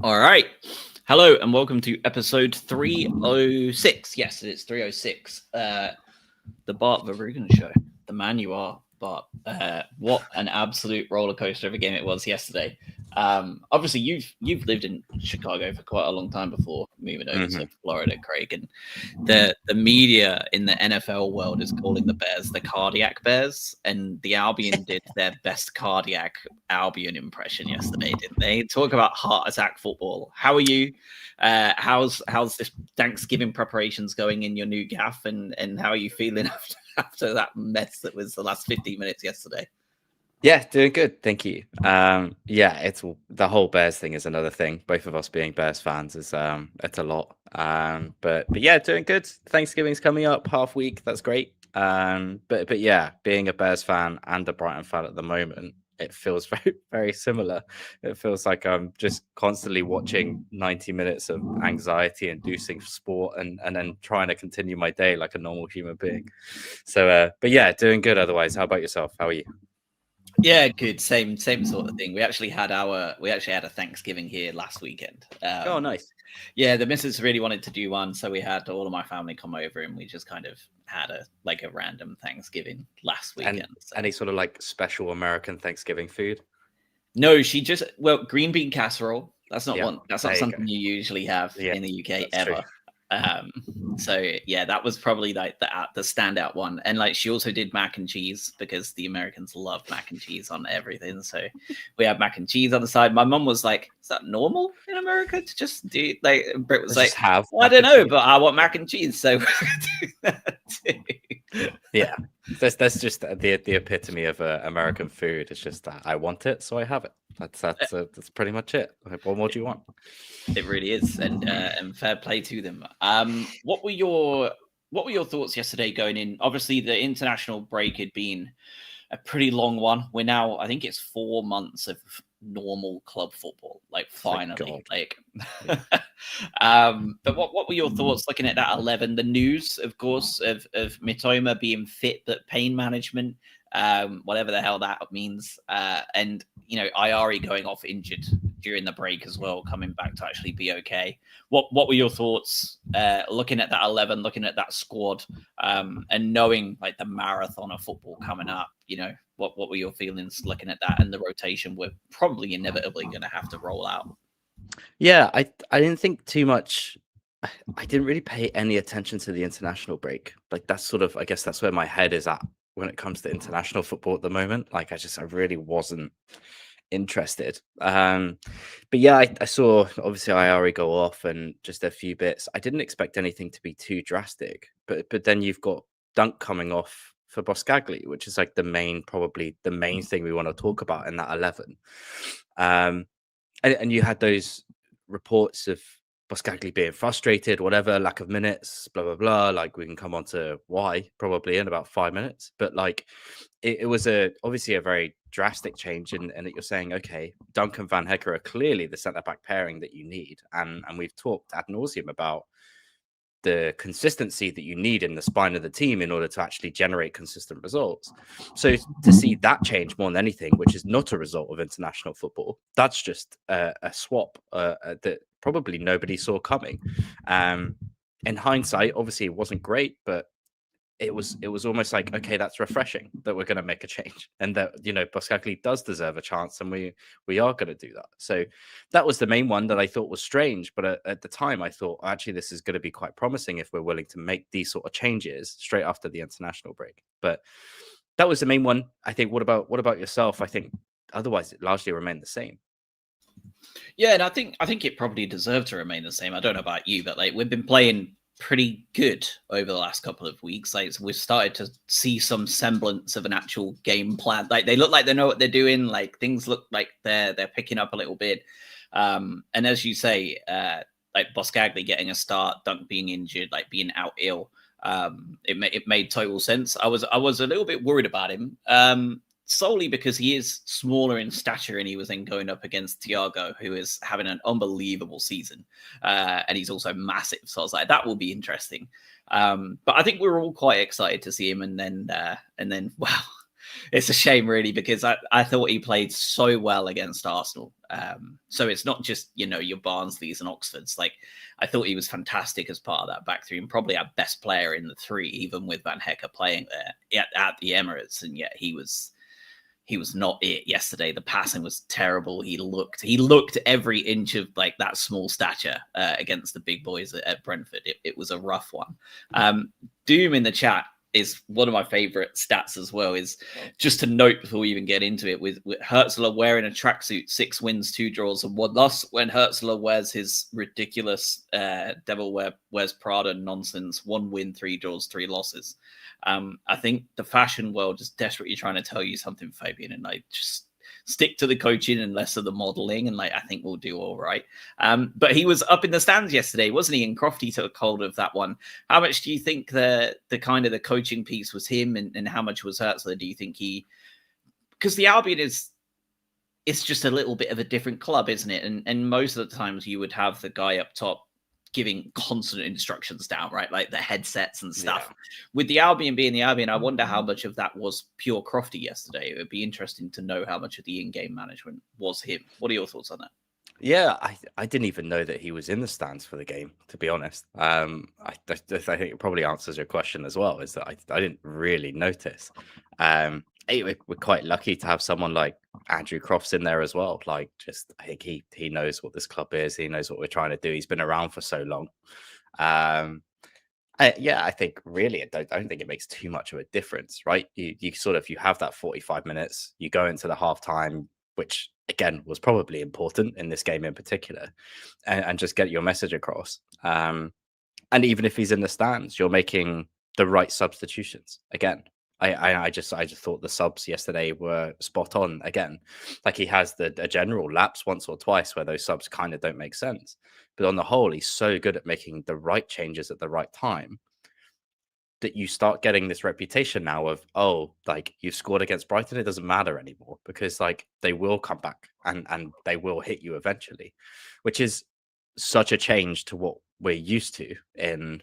All right. Hello and welcome to episode 306. Yes, it's 306. The Bart Verbruggen show. The man you are, Bart. What an absolute roller coaster of a game it was yesterday. Obviously, you've lived in Chicago for quite a long time before moving over to Florida, Craig, and the media in the NFL world is calling the Bears the cardiac Bears, and the Albion did their best cardiac Albion impression yesterday, didn't they? Talk about heart attack football. How are you? How's this Thanksgiving preparations going in your new gaff, and how are you feeling after that mess that was the last 15 minutes yesterday? Yeah, doing good, thank you. Yeah, it's the whole Bears thing is another thing. Both of us being Bears fans is it's a lot. But yeah, doing good. Thanksgiving's coming up, half week. That's great. But yeah, being a Bears fan and a Brighton fan at the moment, it feels very very similar. It feels like I'm just constantly watching 90 minutes of anxiety-inducing sport and then trying to continue my day like a normal human being. So, but yeah, doing good. Otherwise, how about yourself? How are you? Yeah, good. Same sort of thing. We actually had a Thanksgiving here last weekend. Oh, nice. Yeah, the missus really wanted to do one, so we had all of my family come over, and we just kind of had a random Thanksgiving last weekend. And any sort of like special American Thanksgiving food? No, she just green bean casserole. That's not one. That's not There you something go. you usually have in the UK that's ever. So yeah, that was probably like the standout one. And like she also did mac and cheese because the Americans love mac and cheese on everything. So we had mac and cheese on the side. My mum was like, "Is that normal in America to just do?" Like Brit was like, have "Well, I don't know, but I want mac and cheese, so we're gonna do that too." Yeah, that's just the epitome of American food. It's just that I want it, so I have it. That's pretty much it. What more do you want? It really is, and fair play to them. What were your thoughts yesterday going in? Obviously, the international break had been a pretty long one. We're now, I think it's 4 months of normal club football, like finally. But what were your thoughts looking at that 11? The news, of course, of Mitoma being fit but pain management, whatever the hell that means, and Iari going off injured during the break as well, coming back to actually be okay. What were your thoughts looking at that 11, looking at that squad, and knowing like the marathon of football coming up? What were your feelings looking at that and the rotation we're probably inevitably going to have to roll out? Yeah, I didn't think too much. I didn't really pay any attention to the international break. Like that's sort of, I guess that's where my head is at when it comes to international football at the moment. Like I really wasn't interested. But yeah, I saw obviously Iari go off and just a few bits. I didn't expect anything to be too drastic, but then you've got Dunk coming off for Boscagli, which is like probably the main thing we want to talk about in that 11. And you had those reports of Boscagli being frustrated, whatever, lack of minutes, blah, blah, blah. Like we can come on to why probably in about 5 minutes. But like it was obviously a very drastic change in that you're saying, okay, Duncan Van Hecker are clearly the centre-back pairing that you need. And we've talked ad nauseum about the consistency that you need in the spine of the team in order to actually generate consistent results. So to see that change more than anything, which is not a result of international football, that's just a swap that probably nobody saw coming. In hindsight, obviously it wasn't great, but it was almost like, okay, that's refreshing that we're going to make a change and that, Boscagli does deserve a chance and we are going to do that. So that was the main one that I thought was strange. But at the time I thought, actually, this is going to be quite promising if we're willing to make these sort of changes straight after the international break. But that was the main one. I think, what about yourself? I think otherwise it largely remained the same. Yeah, and I think it probably deserved to remain the same. I don't know about you, but like we've been playing pretty good over the last couple of weeks. Like we've started to see some semblance of an actual game plan. Like they look like they know what they're doing. Like things look like they're picking up a little bit. And as you say, like Boscagli getting a start, Dunk being injured, like being out ill. It made total sense. I was a little bit worried about him. Solely because he is smaller in stature and he was then going up against Thiago, who is having an unbelievable season. And he's also massive. So I was like, that will be interesting. But I think we were all quite excited to see him. And then wow, It's a shame, really, because I thought he played so well against Arsenal. So it's not just, your Barnsleys and Oxfords. Like, I thought he was fantastic as part of that back three and probably our best player in the three, even with Van Hecker playing there at the Emirates. And yet he was not it yesterday. The passing was terrible. He looked every inch of like that small stature against the big boys at Brentford. It was a rough one. Doom in the chat is one of my favorite stats as well, is just to note before we even get into it, with Hertzler wearing a tracksuit, 6 wins, 2 draws, and 1 loss, when Hertzler wears his ridiculous Devil Wears Prada nonsense, 1 win, 3 draws, 3 losses. I think the fashion world is desperately trying to tell you something, Fabian, and like just stick to the coaching and less of the modeling, and like I think we'll do all right. But he was up in the stands yesterday, wasn't he? And Crofty took hold of that one. How much do you think the kind of the coaching piece was him, and how much was Hertzler? Do you think because the Albion it's just a little bit of a different club, isn't it? And most of the times you would have the guy up top giving constant instructions down, right? Like the headsets and stuff. Yeah. With the Albion being the Albion, I wonder how much of that was pure Crofty yesterday. It would be interesting to know how much of the in-game management was him. What are your thoughts on that? Yeah, I didn't even know that he was in the stands for the game, to be honest. I think it probably answers your question as well, is that I didn't really notice. We're quite lucky to have someone like Andrew Crofts in there as well. Like, just I think he knows what this club is. He knows what we're trying to do. He's been around for so long. I think really, I don't think it makes too much of a difference, right? You have that 45 minutes. You go into the halftime, which again was probably important in this game in particular, and just get your message across. And even if he's in the stands, you're making the right substitutions again. I just thought the subs yesterday were spot on again. Like, he has a general lapse once or twice where those subs kind of don't make sense, but on the whole, he's so good at making the right changes at the right time that you start getting this reputation now of, oh, like, you've scored against Brighton, it doesn't matter anymore, because like they will come back and they will hit you eventually, which is such a change to what we're used to in,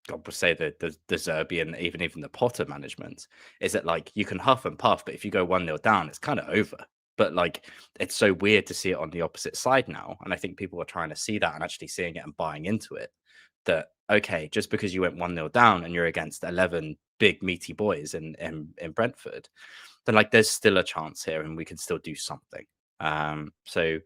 God would say the Zerbi and even the Potter management, is that like you can huff and puff, but if you go 1-0 down, it's kind of over. But like, it's so weird to see it on the opposite side now. And I think people are trying to see that and actually seeing it and buying into it. That, okay, just because you went 1-0 down and you're against 11 big meaty boys in Brentford, then like there's still a chance here and we can still do something. So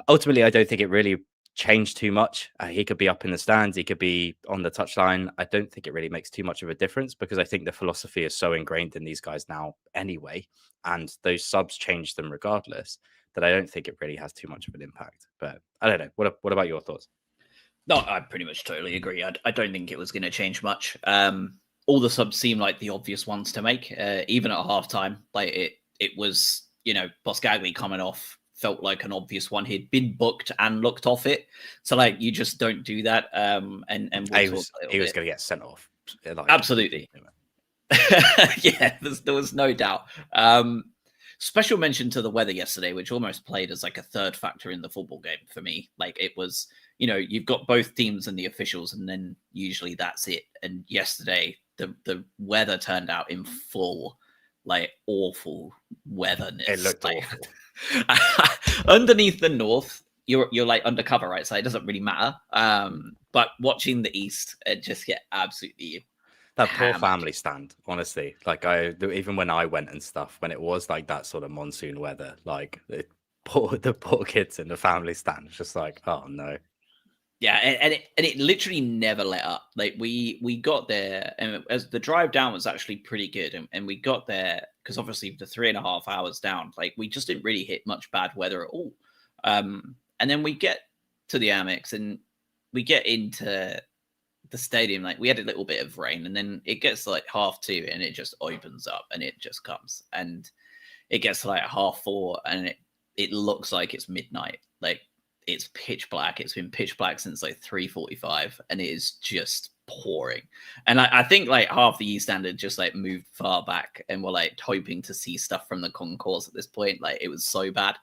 ultimately, I don't think it really changed too much. He could be up in the stands, he could be on the touchline. I don't think it really makes too much of a difference, because I think the philosophy is so ingrained in these guys now anyway, and those subs change them regardless, that I don't think it really has too much of an impact. But I don't know. What about your thoughts? No, I pretty much totally agree. I don't think it was going to change much. All the subs seem like the obvious ones to make, even at halftime. Like it was, Boskagli coming off felt like an obvious one. He'd been booked and looked off it, so like you just don't do that. And he was going to get sent off. Like, absolutely. Yeah, there was no doubt. Special mention to the weather yesterday, which almost played as like a third factor in the football game for me. Like, it was, you've got both teams and the officials, and then usually that's it. And yesterday, the weather turned out in full, like, awful weatherness. It looked like, awful. Underneath the north, you're like undercover, right? So it doesn't really matter. But watching the east, it just get absolutely. That poor family stand, honestly. Like, even when I went and stuff, when it was like that sort of monsoon weather, like the poor kids in the family stand, just like, oh no. Yeah, and it literally never let up. Like, we got there, and as the drive down was actually pretty good, and we got there because obviously the 3.5 hours down, like, we just didn't really hit much bad weather at all. And then we get to the Amex and we get into the stadium, like, we had a little bit of rain, and then it gets to like 2:30 and it just opens up and it just comes, and it gets to like 4:30 and it looks like it's midnight. Like, it's pitch black. It's been pitch black since like 3:45 and it is just pouring. And I think like half the East End had just like moved far back and were like hoping to see stuff from the concourse at this point. Like, it was so bad.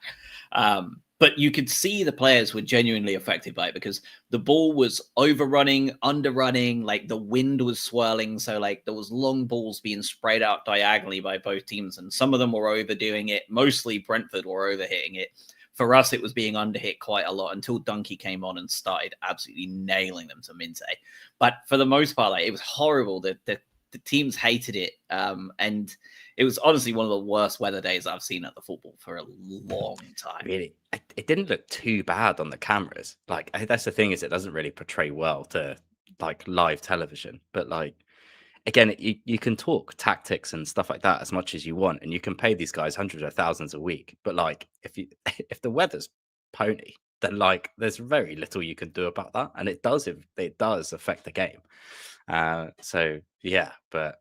But you could see the players were genuinely affected by it because the ball was overrunning, underrunning, like the wind was swirling. So like there was long balls being sprayed out diagonally by both teams, and some of them were overdoing it. Mostly Brentford were overhitting it. For us, it was being underhit quite a lot until Donkey came on and started absolutely nailing them to Minte. But for the most part, like, it was horrible. The teams hated it. And it was honestly one of the worst weather days I've seen at the football for a long time. Really, it didn't look too bad on the cameras. Like, that's the thing, is it doesn't really portray well to like live television. But like, again, you can talk tactics and stuff like that as much as you want, and you can pay these guys hundreds of thousands a week. But like, if you if the weather's pony, then like there's very little you can do about that, and it does affect the game. So yeah, but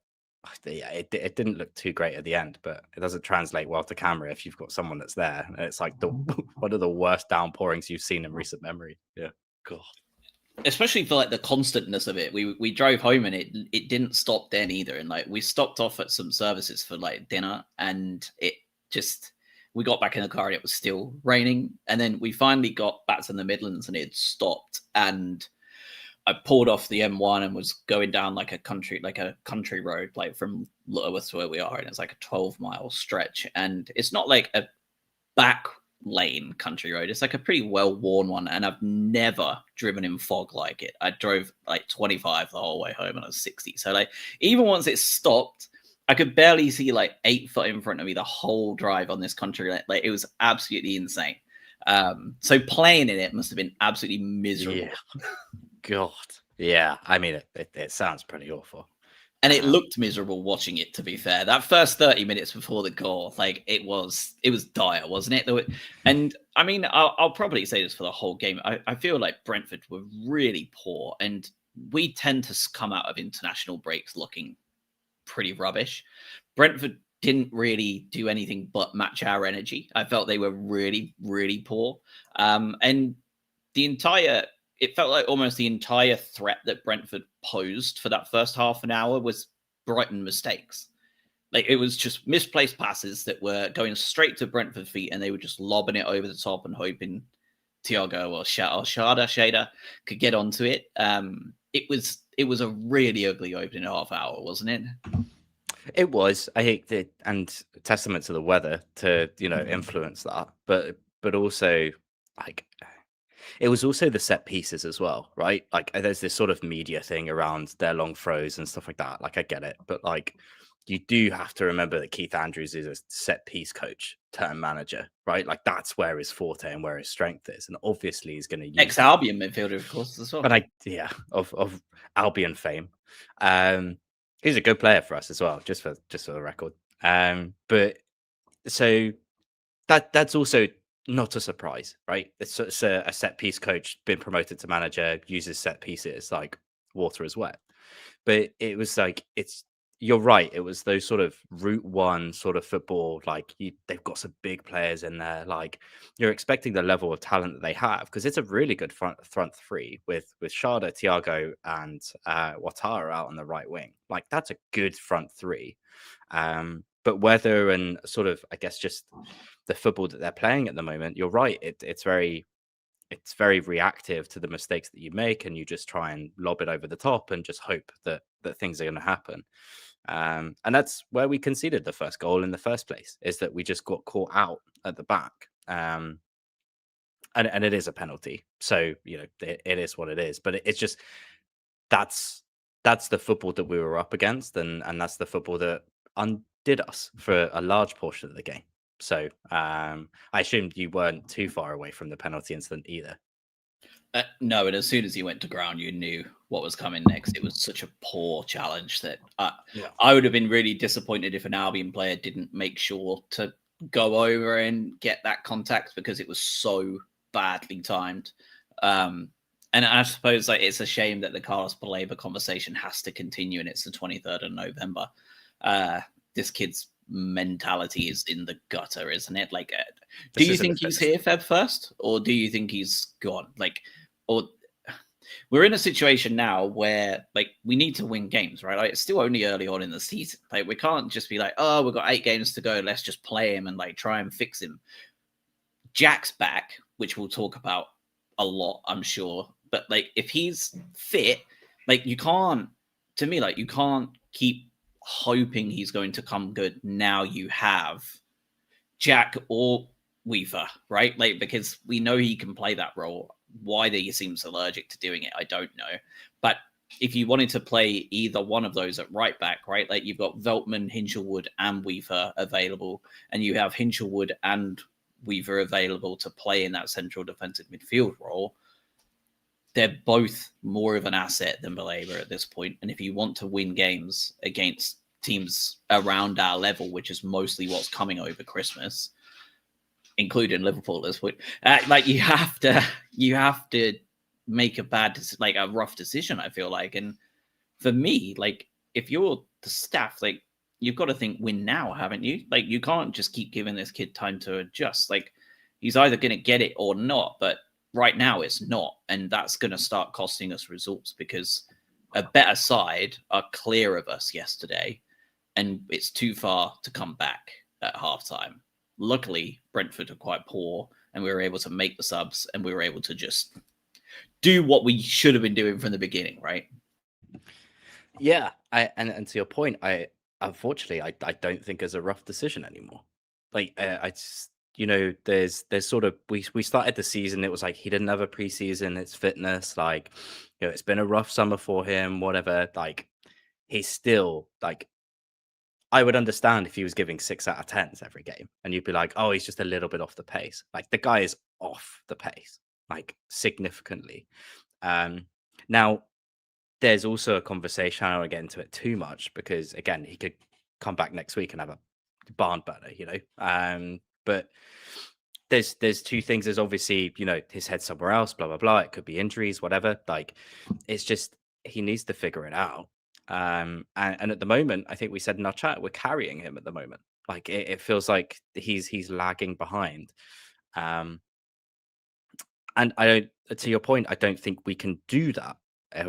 yeah, it didn't look too great at the end, but it doesn't translate well to camera if you've got someone that's there, and it's like the one of the worst downpourings you've seen in recent memory. Yeah, God. Especially for like the constantness of it. We drove home and it didn't stop then either. And like we stopped off at some services for like dinner, and it just, we got back in the car and it was still raining. And then we finally got back to the Midlands and it stopped. And I pulled off the M1 and was going down like a country road, like from Lutterworth to where we are, and it's like a 12-mile stretch. And it's not like a back lane country road; it's like a pretty well-worn one. And I've never driven in fog like it. I drove like 25 the whole way home, and I was 60. So like, even once it stopped, I could barely see like 8 foot in front of me the whole drive on this country. Like it was absolutely insane. So playing in it must have been absolutely miserable. Yeah. God. Yeah. I mean, it sounds pretty awful. And it looked miserable watching it, to be fair. That first 30 minutes before the goal, like it was dire, wasn't it? And I mean, I'll probably say this for the whole game. I feel like Brentford were really poor, and we tend to come out of international breaks looking pretty rubbish. Brentford didn't really do anything but match our energy. I felt they were really, really poor. And it felt like almost the entire threat that Brentford posed for that first half an hour was Brighton mistakes. Like it was just misplaced passes that were going straight to Brentford feet, and they were just lobbing it over the top and hoping Thiago or Shada could get onto it. It was a really ugly opening half hour, wasn't it? It was. I hate it, and testament to the weather to influence that, but also like it was also the set pieces as well, right? Like there's this sort of media thing around their long throws and stuff like that. Like I get it, but like you do have to remember that Keith Andrews is a set piece coach turned manager, right? Like that's where his forte and where his strength is, and obviously he's going to use ex-Albion midfielder, of course, as well. And of Albion fame. He's a good player for us as well, just for the record. But so that's also not a surprise, right? It's a set piece coach, been promoted to manager, uses set pieces like water is wet. But it was like you're right. It was those sort of Route One sort of football. Like they've got some big players in there. Like you're expecting the level of talent that they have, because it's a really good front three with Shada, Thiago, and Ouattara out on the right wing. Like that's a good front three. But weather and sort of, I guess, just the football that they're playing at the moment, you're right. It's very reactive to the mistakes that you make, and you just try and lob it over the top and just hope that things are going to happen. And that's where we conceded the first goal in the first place, is that we just got caught out at the back. And it is a penalty, so it is what it is. But it's just that's the football that we were up against, and that's the football that undid us for a large portion of the game. So I assumed you weren't too far away from the penalty incident either. No, and as soon as he went to ground, you knew what was coming next. It was such a poor challenge that I would have been really disappointed if an Albion player didn't make sure to go over and get that contact, because it was so badly timed. And I suppose like it's a shame that the Carlos Baleba conversation has to continue, and it's the 23rd of November. This kid's mentality is in the gutter, isn't it? Like, do you think he's here Feb 1st, or do you think he's gone? Like, or we're in a situation now where like we need to win games, right? Like, it's still only early on in the season. Like, we can't just be like, oh, we've got 8 games to go, let's just play him and like try and fix him. Jack's back. which we'll talk about a lot, I'm sure. But like, if he's fit, like you can't, to me, like you can't keep hoping he's going to come good. Now you have Jack or Weaver, right? Like, because we know he can play that role. Why he seems allergic to doing it, I don't know. But if you wanted to play either one of those at right back, right? Like you've got Veltman, Hinchelwood, and Weaver available, and you have Hinchelwood and Weaver available to play in that central defensive midfield role. They're both more of an asset than Baleba at this point. And if you want to win games against teams around our level, which is mostly what's coming over Christmas, including Liverpool at this point, like you have to make a rough decision, I feel like. And for me, like if you're the staff, like you've got to think win now, haven't you? Like you can't just keep giving this kid time to adjust. Like he's either going to get it or not, but right now it's not, and that's going to start costing us results because a better side are clear of us yesterday, and it's too far to come back at halftime. Luckily, Brentford are quite poor, and we were able to make the subs, and we were able to just do what we should have been doing from the beginning, right? Yeah, and to your point, unfortunately I don't think it's a rough decision anymore. Like I just, there's sort of we started the season, it was like he didn't have a preseason, it's fitness, like it's been a rough summer for him, whatever. Like he's still like, I would understand if he was giving 6 out of 10s every game, and you'd be like, oh, he's just a little bit off the pace. Like the guy is off the pace, like significantly. Now there's also a conversation. I don't want to get into it too much because again, he could come back next week and have a barn burner, but there's two things. There's obviously, his head somewhere else, blah blah blah. It could be injuries, whatever. Like, it's just he needs to figure it out. And at the moment, I think we said in our chat, we're carrying him at the moment. Like it feels like he's lagging behind. And I don't, to your point, I don't think we can do that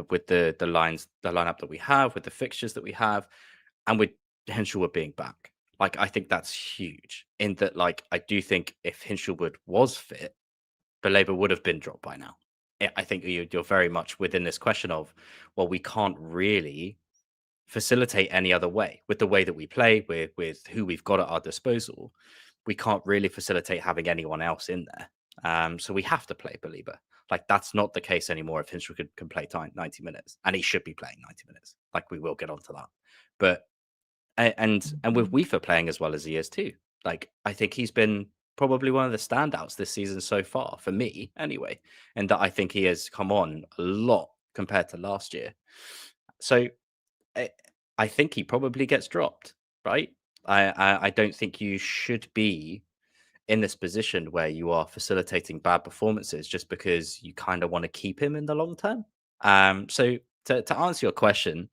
with the lineup that we have, with the fixtures that we have, and with Hinchelwood being back. Like I think that's huge. In that, like I do think if Hinchelwood was fit, Baleba would have been dropped by now. I think you're very much within this question of, well, we can't really facilitate any other way with the way that we play, with who we've got at our disposal. We can't really facilitate having anyone else in there. So we have to play Baleba. Like that's not the case anymore. If Hinshaw can play 90 minutes, and he should be playing 90 minutes, like we will get onto that. But and with Weaver playing as well as he is too, like I think he's been probably one of the standouts this season so far for me, anyway. And that I think he has come on a lot compared to last year. So I think he probably gets dropped, right? I don't think you should be in this position where you are facilitating bad performances just because you kind of want to keep him in the long term. So to answer your question,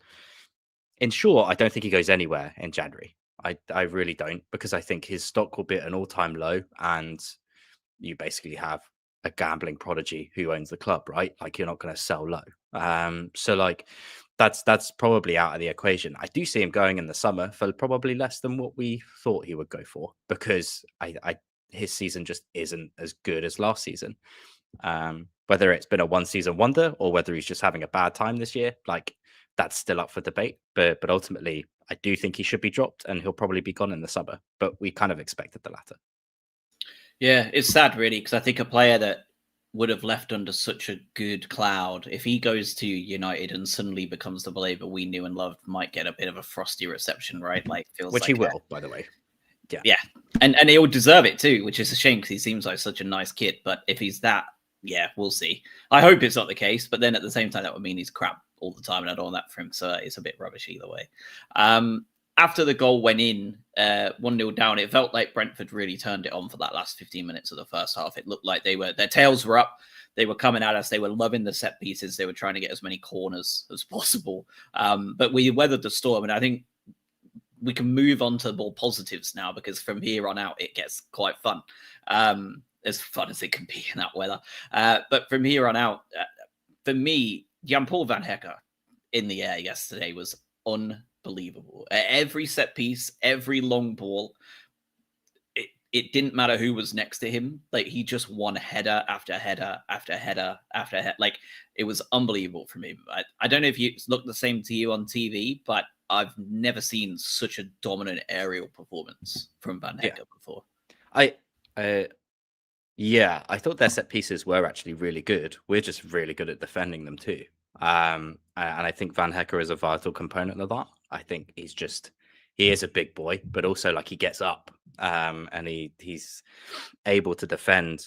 in short, I don't think he goes anywhere in January. I really don't, because I think his stock will be at an all-time low, and you basically have a gambling prodigy who owns the club, right? Like you're not going to sell low. So like that's probably out of the equation. I do see him going in the summer for probably less than what we thought he would go for, because his season just isn't as good as last season. Whether it's been a one season wonder or whether he's just having a bad time this year, like that's still up for debate. But ultimately, I do think he should be dropped, and he'll probably be gone in the summer. But we kind of expected the latter. Yeah, it's sad, really, because I think a player that would have left under such a good cloud, if he goes to United and suddenly becomes the Baleba we knew and loved, might get a bit of a frosty reception, right? Like feels which like he will, by the way. Yeah, and he'll deserve it too, which is a shame because he seems like such a nice kid. But if he's that, yeah, we'll see. I hope it's not the case, but then at the same time, that would mean he's crap all the time, and I don't want that for him. So it's a bit rubbish either way. After the goal went in, 1-0 down, it felt like Brentford really turned it on for that last 15 minutes of the first half. It looked like their tails were up. They were coming at us. They were loving the set pieces. They were trying to get as many corners as possible. But we weathered the storm, and I think we can move on to more positives now, because from here on out, it gets quite fun. As fun as it can be in that weather. But from here on out, for me, Jan-Paul van Hecker in the air yesterday was unbelievable. Every set piece, every long ball, it didn't matter who was next to him. Like, he just won header after header after header after header. Like, it was unbelievable from him. I don't know if it looked the same to you on TV, but I've never seen such a dominant aerial performance from Van Hecker before. I Yeah, I thought their set pieces were actually really good. We're just really good at defending them too. And I think Van Hecker is a vital component of that. I think he is a big boy, but also like he gets up, and he's able to defend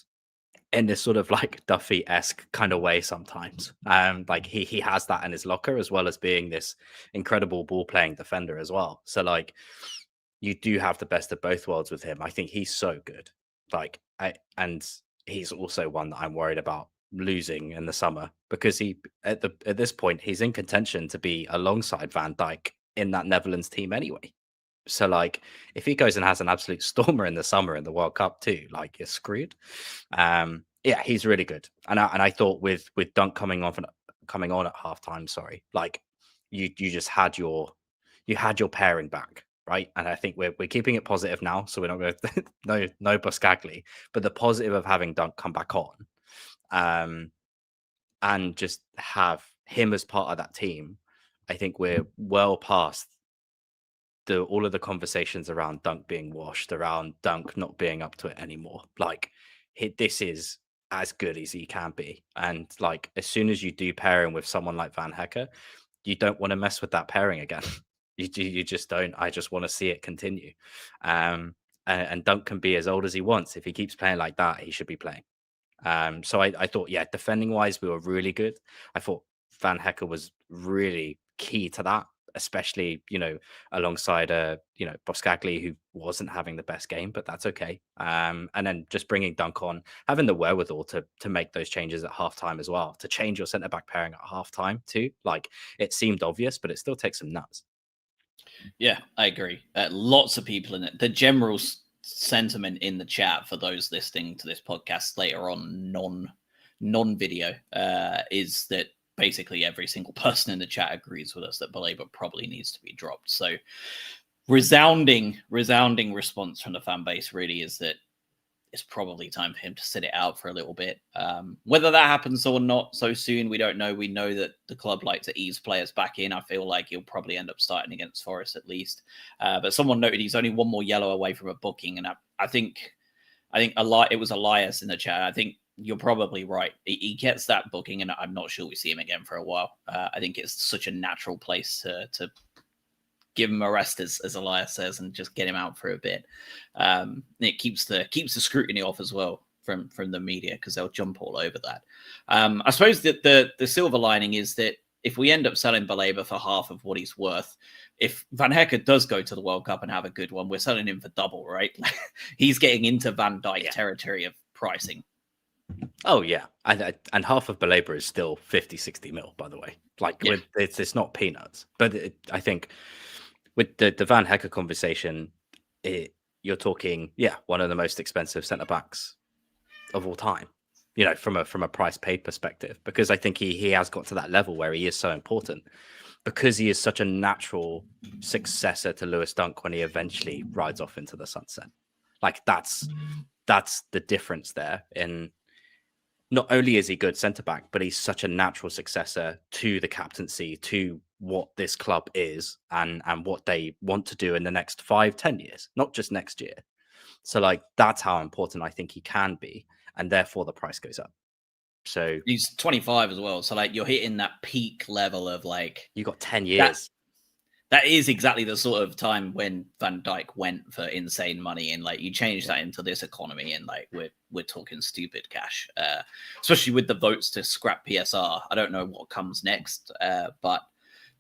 in this sort of like Duffy-esque kind of way sometimes. Like he has that in his locker, as well as being this incredible ball playing defender as well. So like you do have the best of both worlds with him. I think he's so good. And he's also one that I'm worried about losing in the summer, because at this point he's in contention to be alongside Van Dijk in that Netherlands team anyway. So like if he goes and has an absolute stormer in the summer in the World Cup too, like you're screwed. Yeah, he's really good. And I thought with Dunk coming on at halftime, sorry, like you just had your pairing back, right? And I think we're keeping it positive now, so we're not going to no Buscagli, but the positive of having Dunk come back on, and just have him as part of that team. I think we're well past all of the conversations around Dunk being washed, around Dunk not being up to it anymore. Like this is as good as he can be, and like as soon as you do pair him with someone like Van Hecker, you don't want to mess with that pairing again. You just don't. I just want to see it continue. And Dunk can be as old as he wants. If he keeps playing like that, he should be playing. So I thought, yeah, defending wise, we were really good. I thought Van Hecker was really key to that, especially, alongside Boskagli, who wasn't having the best game, but that's okay. And then just bringing Dunk on, having the wherewithal to make those changes at halftime as well, to change your centre back pairing at halftime too. Like it seemed obvious, but it still takes some nuts. Yeah, I agree. Lots of people in it. The general sentiment in the chat for those listening to this podcast later on, non-video, is that basically every single person in the chat agrees with us that Baleba probably needs to be dropped. So resounding response from the fan base really is that it's probably time for him to sit it out for a little bit. Whether that happens or not so soon, we don't know. We know that the club like to ease players back in. I feel like he'll probably end up starting against Forest at least. But someone noted he's only one more yellow away from a booking, and I think it was Elias in the chat. I think you're probably right. He gets that booking, and I'm not sure we see him again for a while. I think it's such a natural place to give him a rest, as Elias says, and just get him out for a bit. It keeps the scrutiny off as well from the media, because they'll jump all over that. I suppose that the silver lining is that if we end up selling Baleba for half of what he's worth, if Van Hecker does go to the World Cup and have a good one, we're selling him for double, right? He's getting into Van Dijk territory of pricing. Oh yeah, and half of Baleba is still 50-60 mil, by the way. Like it's not peanuts, but I think with the Van Hecker conversation, you're talking, one of the most expensive centre backs of all time. From a price paid perspective, because I think he has got to that level where he is so important, because he is such a natural successor to Lewis Dunk when he eventually rides off into the sunset. Like that's the difference there. In not only is he good centre back, but he's such a natural successor to the captaincy, to what this club is, and what they want to do in the next 5-10 years, not just next year. So like that's how important I think he can be, and therefore the price goes up. So he's 25 as well. So like you're hitting that peak level of like, you got 10 years. That is exactly the sort of time when Van Dijk went for insane money, and like you change that into this economy, and like we're talking stupid cash, especially with the votes to scrap PSR. I don't know what comes next, but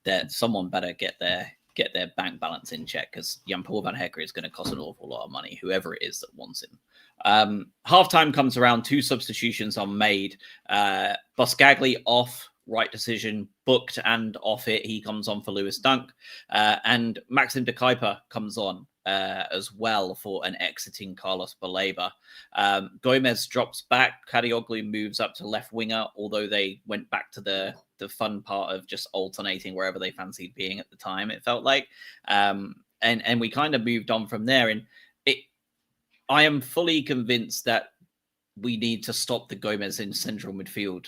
that someone better get their bank balance in check, because Jan-Paul Van Hecker is going to cost an awful lot of money, whoever it is that wants him. Halftime comes around, 2 substitutions are made. Buscagli off, right decision, booked and off it. He comes on for Lewis Dunk, and Maxim de Kuyper comes on as well for an exiting Carlos Baleba. Gomez drops back. Kadioglu moves up to left winger, although they went back to the fun part of just alternating wherever they fancied being at the time, it felt like. And we kind of moved on from there. And I am fully convinced that we need to stop the Gomez in central midfield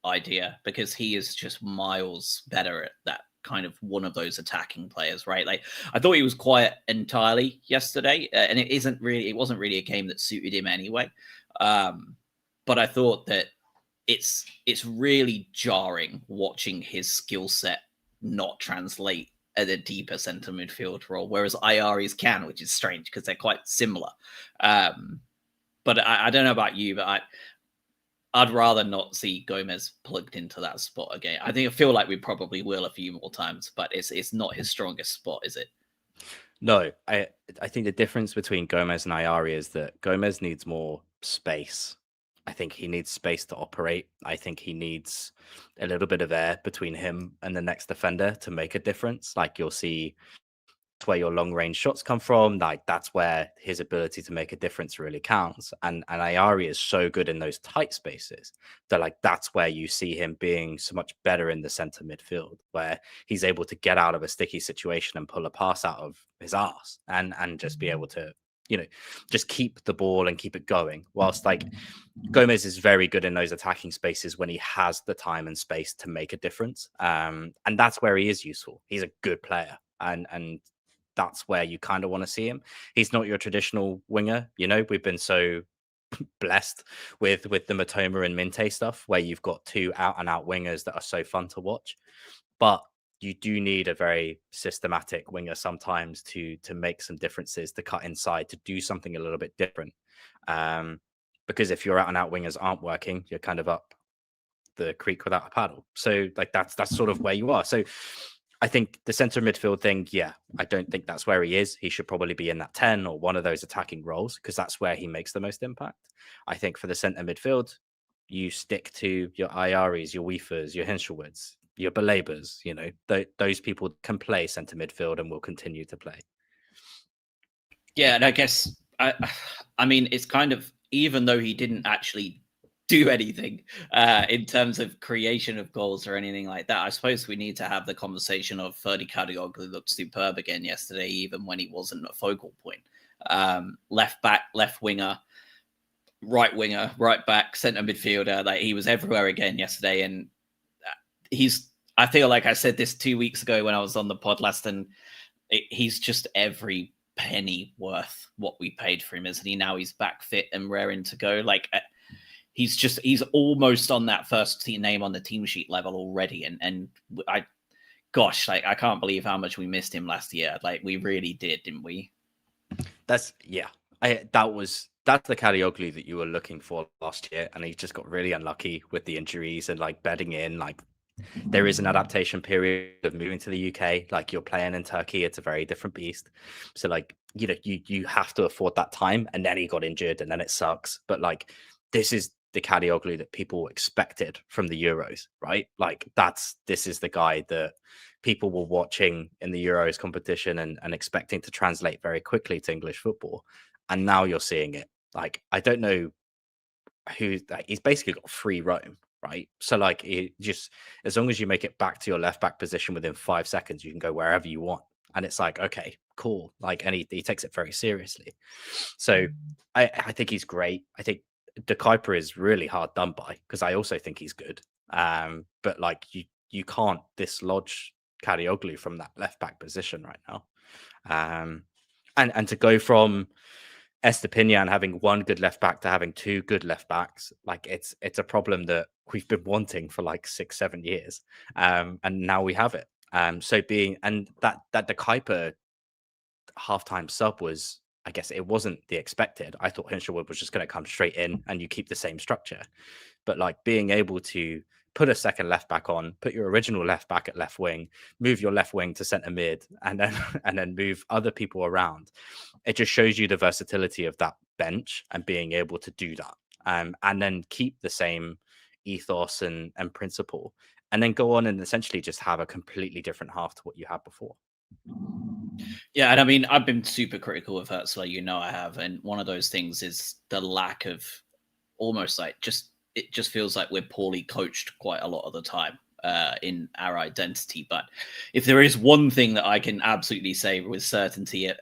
idea, because he is just miles better at that kind of one of those attacking players, right? Like, I thought he was quiet entirely yesterday, and it wasn't really a game that suited him anyway. But I thought that it's really jarring watching his skill set not translate at a deeper centre midfield role, whereas Ayari's can, which is strange because they're quite similar. But I don't know about you, but I'd rather not see Gomez plugged into that spot again. I feel like we probably will a few more times, but it's not his strongest spot, is it? No, I think the difference between Gomez and Ayari is that Gomez needs more space. I think he needs space to operate. I think he needs a little bit of air between him and the next defender to make a difference. Like, you'll see where your long range shots come from. Like, that's where his ability to make a difference really counts. And Ayari is so good in those tight spaces that, like, that's where you see him being so much better in the center midfield, where he's able to get out of a sticky situation and pull a pass out of his ass and just be able to, just keep the ball and keep it going. Whilst, like, Gomez is very good in those attacking spaces when he has the time and space to make a difference. And that's where he is useful. He's a good player. And that's where you kind of want to see him. He's not your traditional winger. We've been so blessed with the Matoma and Minte stuff, where you've got two out and out wingers that are so fun to watch. But you do need a very systematic winger sometimes to make some differences, to cut inside, to do something a little bit different. Because if your out and out wingers aren't working, you're kind of up the creek without a paddle. So, like, that's sort of where you are. So I think the center midfield thing, I don't think that's where he is. He should probably be in that 10 or one of those attacking roles, because that's where he makes the most impact. I think for the center midfield, you stick to your Ayaris, your Weefers, your Hinshelwoods, your Belabers. Those people can play center midfield and will continue to play. Yeah, and I guess I mean, it's kind of, even though he didn't actually do anything in terms of creation of goals or anything like that, I suppose we need to have the conversation of Ferdi Kadioglu looked superb again yesterday, even when he wasn't a focal point. Left back, left winger, right back, centre midfielder. Like, he was everywhere again yesterday, and I feel like I said this 2 weeks ago when I was on the pod last, and he's just every penny worth what we paid for him, isn't he? Now he's back fit and raring to go. Like, he's almost on that first name on the team sheet level already. And I can't believe how much we missed him last year. Like, we really did, didn't we? That's the Kadioglu that you were looking for last year, and he just got really unlucky with the injuries and, like, bedding in. Like, there is an adaptation period of moving to the UK. Like, you're playing in Turkey, it's a very different beast. So, like, you have to afford that time. And then he got injured, and then it sucks. But, like, this is the Kadioglu that people expected from the Euros, right? Like, this is the guy that people were watching in the Euros competition and expecting to translate very quickly to English football. And now you're seeing it. Like, I don't know he's basically got free roam, right? So, like, just as long as you make it back to your left back position within 5 seconds, you can go wherever you want. And it's like, okay, cool. Like, and he takes it very seriously. So I think he's great. I think De Kuiper is really hard done by, because I also think he's good. But, like, you can't dislodge Kadioglu from that left back position right now. And to go from Estepinian having one good left back to having two good left backs, like, it's a problem that we've been wanting for like 6-7 years. And now we have it. So that De Kuiper halftime sub was, I guess it wasn't the expected. I thought Hinshelwood was just going to come straight in and you keep the same structure. But, like, being able to put a second left back on, put your original left back at left wing, move your left wing to centre mid, and then move other people around. It just shows you the versatility of that bench and being able to do that. And then keep the same ethos and principle, and then go on and essentially just have a completely different half to what you had before. Yeah, and I mean, I've been super critical of Hertzler, I have, and one of those things is the lack of, almost like, it just feels like we're poorly coached quite a lot of the time. in our identity. But if there is one thing that I can absolutely say with certainty at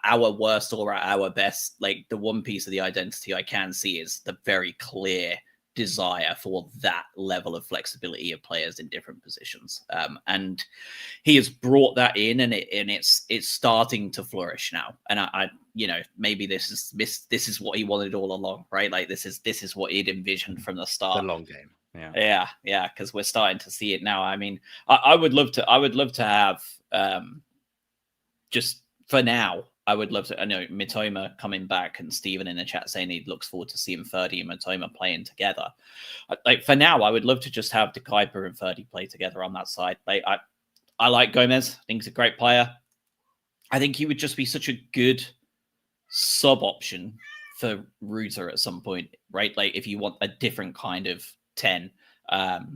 our worst or at our best, like the one piece of the identity I can see is the very clear desire for that level of flexibility of players in different positions. And he has brought that in, and it's starting to flourish now. And I maybe this is what he wanted all along, right? Like this is what he'd envisioned from the start. The long game. Yeah, because we're starting to see it now. I mean, I would love to have just for now. I would love to. I know Mitoma coming back, and Stephen in the chat saying he looks forward to seeing Ferdy and Mitoma playing together. Like for now, I would love to just have De Kuyper and Ferdy play together on that side. Like I like Gomez. I think he's a great player. I think he would just be such a good sub option for Ruter at some point, right? Like if you want a different kind of 10,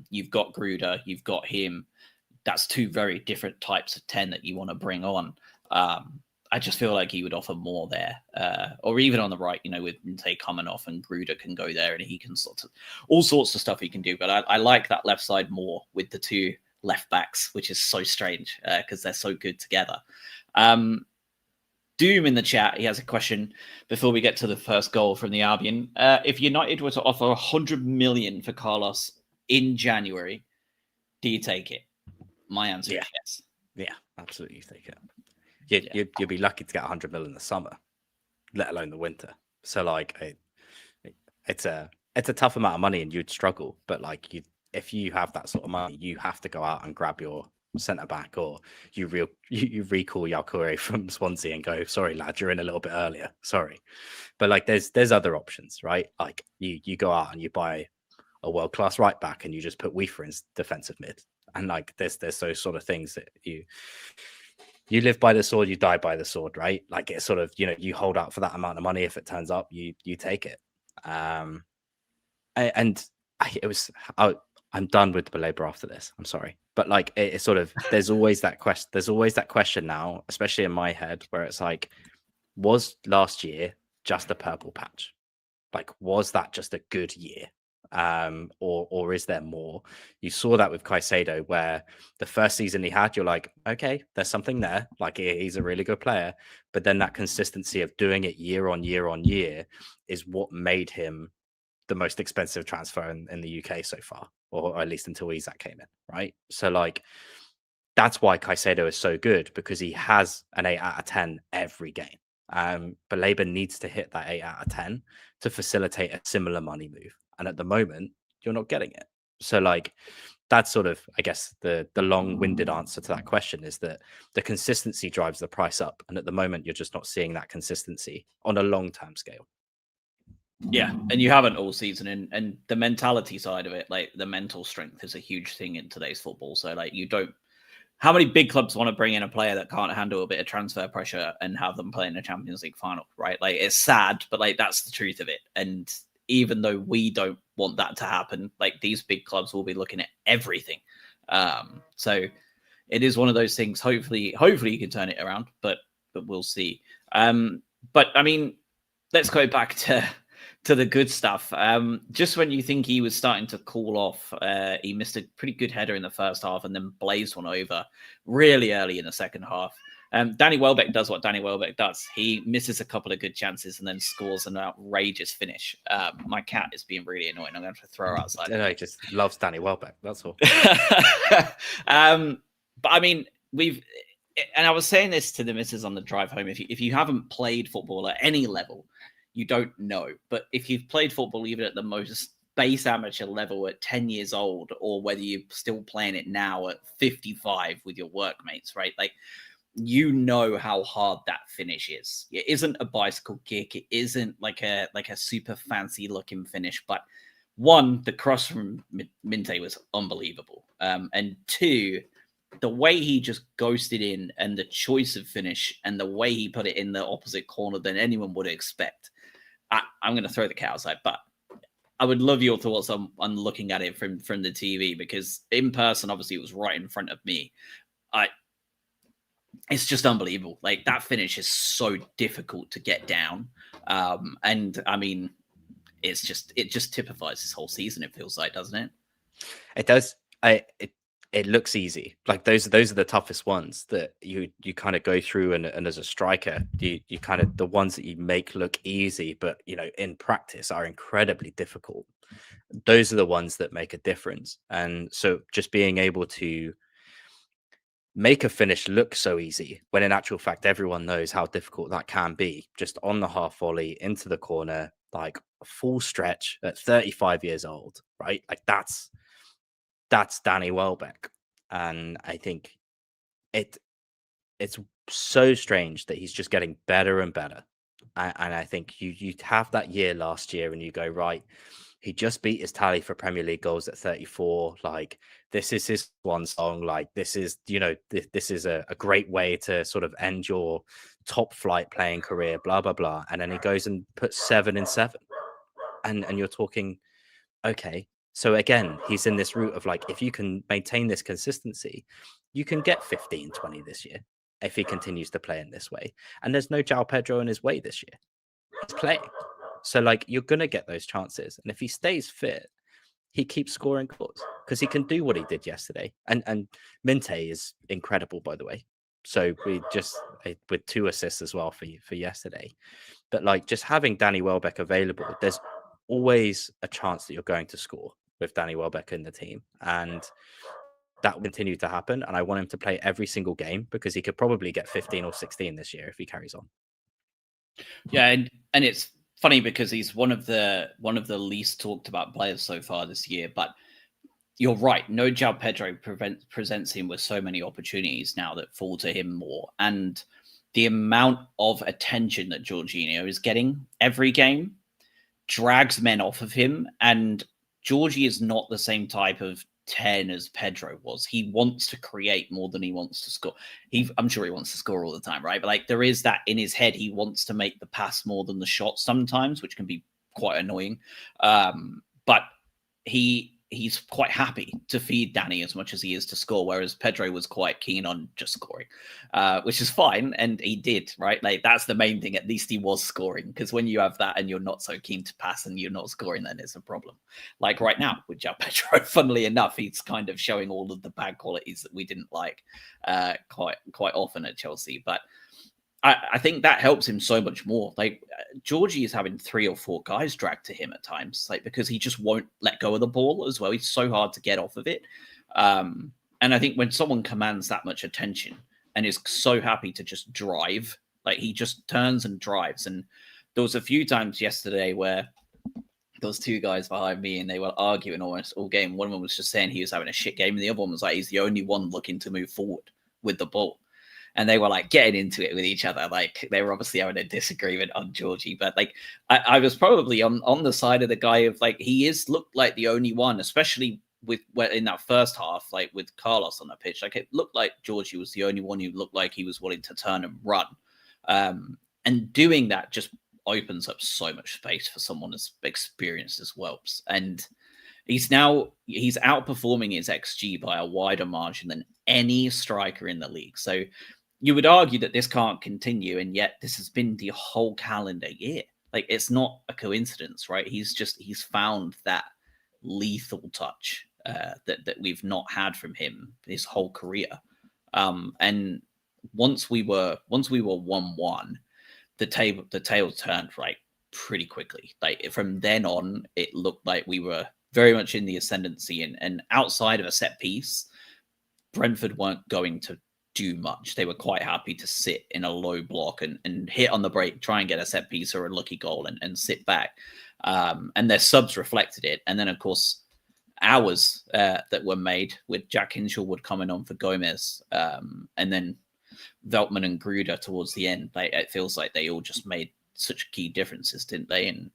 you've got Gruder, you've got him. That's two very different types of 10 that you want to bring on. I just feel like he would offer more there, or even on the right, with say coming off and Gruder can go there and he can all sorts of stuff he can do. But I like that left side more with the two left backs, which is so strange because they're so good together. Doom in the chat, he has a question before we get to the first goal from the Albion. If United were to offer 100 million for Carlos in January, do you take it? My answer is yes. Yeah, absolutely take it. You'd be lucky to get 100 million in the summer, let alone the winter. So like it's a tough amount of money and you'd struggle, but like if you have that sort of money, you have to go out and grab your centre back, or you recall Yalkure from Swansea and go, sorry lad, you're in a little bit earlier, sorry. But like there's other options, right? Like you go out and you buy a world-class right back and you just put Weaver in defensive mid, and like there's those sort of things that you live by the sword, you die by the sword, right? Like it's sort of, you hold out for that amount of money. If it turns up, you take it. I'm done with the belabor after this. I'm sorry, but like it's sort of there's always that question now, especially in my head, where it's like, was last year just a purple patch? Like, was that just a good year? Or is there more? You saw that with Caicedo, where the first season he had, you're like, okay, there's something there. Like he's a really good player, but then that consistency of doing it year on year on year is what made him the most expensive transfer in the UK so far, or at least until Isak came in, right? So like that's why Caicedo is so good, because he has an 8 out of 10 every game. But Labour needs to hit that 8 out of 10 to facilitate a similar money move. And at the moment, you're not getting it. So like that's sort of, I guess, the long-winded answer to that question is that the consistency drives the price up. And at the moment, you're just not seeing that consistency on a long-term scale. Yeah, and you haven't all season, and the mentality side of it, like the mental strength is a huge thing in today's football. So like how many big clubs want to bring in a player that can't handle a bit of transfer pressure and have them play in a Champions League final, right? Like it's sad, but like that's the truth of it. And even though we don't want that to happen, like these big clubs will be looking at everything. So it is one of those things. Hopefully you can turn it around, but we'll see. But I mean, let's go back to the good stuff. Just when you think he was starting to cool off, he missed a pretty good header in the first half and then blazed one over really early in the second half. Danny Welbeck does what Danny Welbeck does. He misses a couple of good chances and then scores an outrageous finish. My cat is being really annoying. I'm going to have to throw her outside. No, he just loves Danny Welbeck. That's all. But I mean, and I was saying this to the missus on the drive home. If you haven't played football at any level, you don't know. But if you've played football even at the most base amateur level at 10 years old, or whether you're still playing it now at 55 with your workmates, right? Like, you know how hard that finish is. It isn't a bicycle kick. It isn't like a super fancy looking finish. But one, the cross from Minte was unbelievable. And two, the way he just ghosted in and the choice of finish and the way he put it in the opposite corner than anyone would expect. I'm going to throw the cat outside, but I would love your thoughts on looking at it from the TV, because in person, obviously, it was right in front of me. It's just unbelievable. Like, that finish is so difficult to get down. And I mean, it just typifies this whole season, it feels like, doesn't it? It does. it looks easy. Like those are the toughest ones that you kind of go through, and as a striker, you kind of, the ones that you make look easy, but in practice are incredibly difficult. Those are the ones that make a difference. And so just being able to make a finish look so easy when in actual fact everyone knows how difficult that can be, just on the half volley into the corner, like a full stretch at 35 years old, right? Like that's Danny Welbeck. And I think it's so strange that he's just getting better and better. And I think you have that year last year and you go, right, he just beat his tally for Premier League goals at 34. Like, this is his one song. Like, this is, this is a great way to sort of end your top flight playing career, blah, blah, blah. And then he goes and puts 7 in 7. And you're talking, okay, so again, he's in this route of like, if you can maintain this consistency, you can get 15, 20 this year if he continues to play in this way. And there's no João Pedro in his way this year. He's playing. So like, you're going to get those chances. And if he stays fit, he keeps scoring goals because he can do what he did yesterday. And Minte is incredible, by the way. So we just, with 2 assists as well for yesterday. But like, just having Danny Welbeck available, there's always a chance that you're going to score with Danny Welbeck in the team. And that will continue to happen. And I want him to play every single game because he could probably get 15 or 16 this year if he carries on. Yeah, and it's funny because he's one of the least talked about players so far this year. But you're right. No João Pedro presents him with so many opportunities now that fall to him more. And the amount of attention that Jorginho is getting every game drags men off of him. And Georgie is not the same type of 10 as Pedro was. He wants to create more than he wants to score. I'm sure he wants to score all the time, right? But like, there is that in his head. He wants to make the pass more than the shot sometimes, which can be quite annoying. But he's quite happy to feed Danny as much as he is to score, whereas Pedro was quite keen on just scoring, which is fine. And he did, right? Like, that's the main thing. At least he was scoring, because when you have that and you're not so keen to pass and you're not scoring, then it's a problem. Like right now with João Pedro, funnily enough, he's kind of showing all of the bad qualities that we didn't like quite often at Chelsea. But I think that helps him so much more. Like, Georgie is having 3 or 4 guys dragged to him at times, like, because he just won't let go of the ball as well. He's so hard to get off of it. And I think when someone commands that much attention and is so happy to just drive, like, he just turns and drives. And there was a few times yesterday where there was 2 guys behind me and they were arguing almost all game. One of them was just saying he was having a shit game, and the other one was like, he's the only one looking to move forward with the ball. And they were like getting into it with each other. Like, they were obviously having a disagreement on Georgie. But like, I was probably on the side of the guy of like, he looked like the only one, especially in that first half, like with Carlos on the pitch. Like, it looked like Georgie was the only one who looked like he was willing to turn and run. And doing that just opens up so much space for someone as experienced as Welps. And he's outperforming his XG by a wider margin than any striker in the league. So you would argue that this can't continue, and yet this has been the whole calendar year. Like, it's not a coincidence, right? He's found that lethal touch that we've not had from him his whole career. And once we were 1-1, the tail turned, right, pretty quickly. Like, from then on, it looked like we were very much in the ascendancy, and outside of a set piece, Brentford weren't going to do much. They were quite happy to sit in a low block and hit on the break, try and get a set piece or a lucky goal and sit back. And their subs reflected it. And then, of course, ours that were made with Jack Hinshelwood coming on for Gomez, and then Veltman and Gruder towards the end. It feels like they all just made such key differences, didn't they? And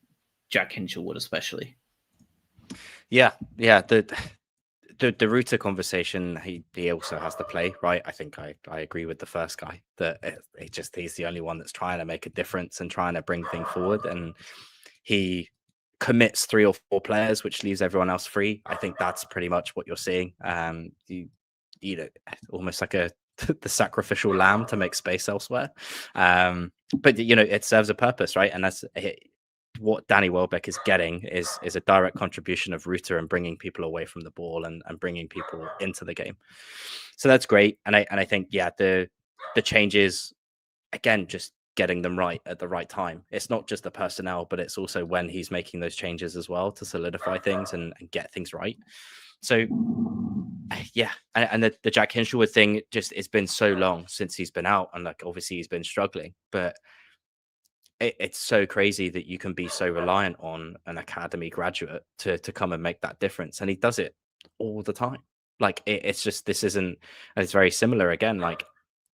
Jack Hinshelwood especially. Yeah. The Ruta conversation, he also has to play, right? I think I agree with the first guy that he's the only one that's trying to make a difference and trying to bring things forward, and he commits 3 or 4 players, which leaves everyone else free. I think that's pretty much what you're seeing. Almost like the sacrificial lamb to make space elsewhere. But it serves a purpose, right? And that's what Danny Welbeck is getting is a direct contribution of Ruta and bringing people away from the ball and bringing people into the game. So that's great. And I think, yeah, the changes, again, just getting them right at the right time. It's not just the personnel, but it's also when he's making those changes as well to solidify things and get things right. So yeah, and the Jack Hinshelwood thing, just it's been so long since he's been out, and like obviously he's been struggling, but it's so crazy that you can be so reliant on an academy graduate to come and make that difference, and he does it all the time. Like it's just this isn't, and it's very similar again. Like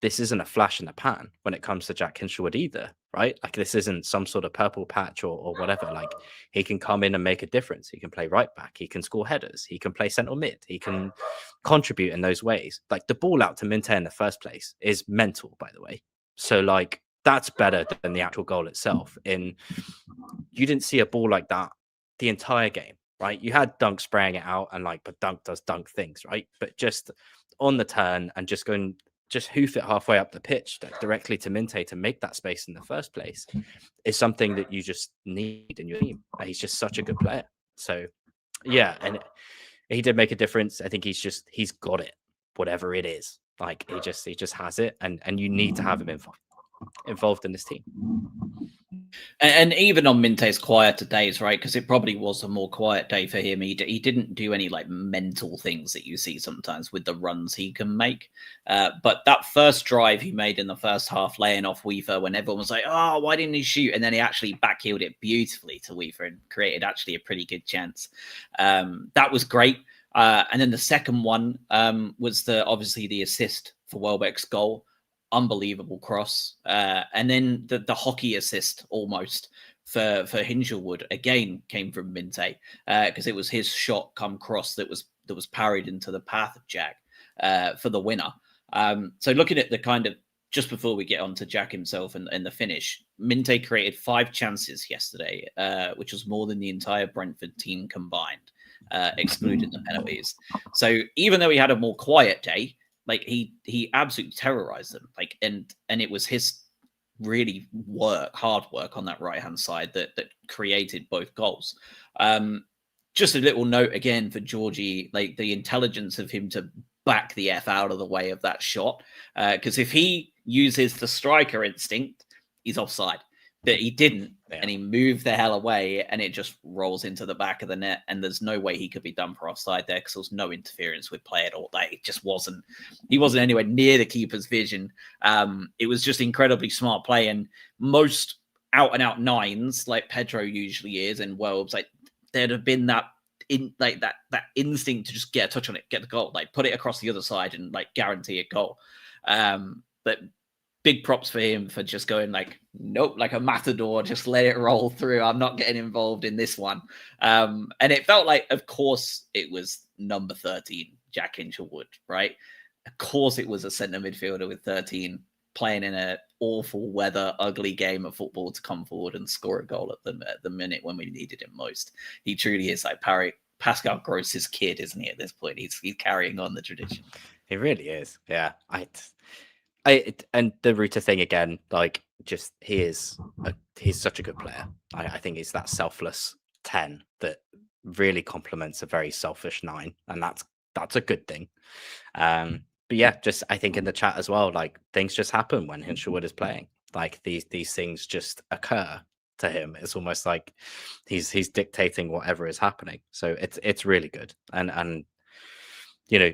this isn't a flash in the pan when it comes to Jack Hinshelwood either, right? Like this isn't some sort of purple patch or whatever. Like he can come in and make a difference. He can play right back. He can score headers. He can play central mid. He can contribute in those ways. Like the ball out to Minte in the first place is mental, by the way. So like that's better than the actual goal itself. You didn't see a ball like that the entire game, right? You had Dunk spraying it out, and like, but Dunk does Dunk things, right? But just on the turn and just hoof it halfway up the pitch directly to Minte to make that space in the first place is something that you just need in your team. He's just such a good player. So yeah, and he did make a difference. I think he's got it, whatever it is. Like he just has it, and you need to have him involved in this team. And even on Minte's quieter days, right? Because it probably was a more quiet day for him. He didn't do any like mental things that you see sometimes with the runs he can make. But that first drive he made in the first half, laying off Weaver when everyone was like, "Oh, why didn't he shoot?" And then he actually backheeled it beautifully to Weaver and created actually a pretty good chance. That was great. And then the second one was obviously the assist for Welbeck's goal. Unbelievable cross, and then the hockey assist almost for Hinshelwood again came from Minte because it was his shot come cross that was parried into the path of Jack for the winner. So looking at the kind of just before we get on to Jack himself and the finish, Minte created 5 chances yesterday, which was more than the entire Brentford team combined, excluding the penalties. So even though he had a more quiet day, like he absolutely terrorized them. Like and it was his really hard work on that right hand side that created both goals. Just a little note again for Georgie, like the intelligence of him to back the F out of the way of that shot. Because if he uses the striker instinct, he's offside. But he didn't, and he moved the hell away, and it just rolls into the back of the net. And there's no way he could be done for offside there because there was no interference with play at all. Like it just wasn't. He wasn't anywhere near the keeper's vision. It was just incredibly smart play, and most out and out nines like Pedro usually is, and Welbs, like there'd have been that that instinct to just get a touch on it, get the goal, like put it across the other side, and like guarantee a goal. But big props for him for just going like, nope, like a matador, just let it roll through. I'm not getting involved in this one. And it felt like, of course, it was number 13, Jack Hinshelwood, right? Of course, it was a centre midfielder with 13 playing in an awful weather, ugly game of football to come forward and score a goal at the minute when we needed him most. He truly is like Pascal Gross's kid, isn't he? At this point, he's carrying on the tradition. He really is. Yeah, and the Ruta thing again, like just he's such a good player. I think he's that selfless 10 that really complements a very selfish 9, and that's a good thing. But yeah, just I think in the chat as well, like things just happen when Hinshelwood is playing. Like these things just occur to him. It's almost like he's dictating whatever is happening. So it's really good. And you know,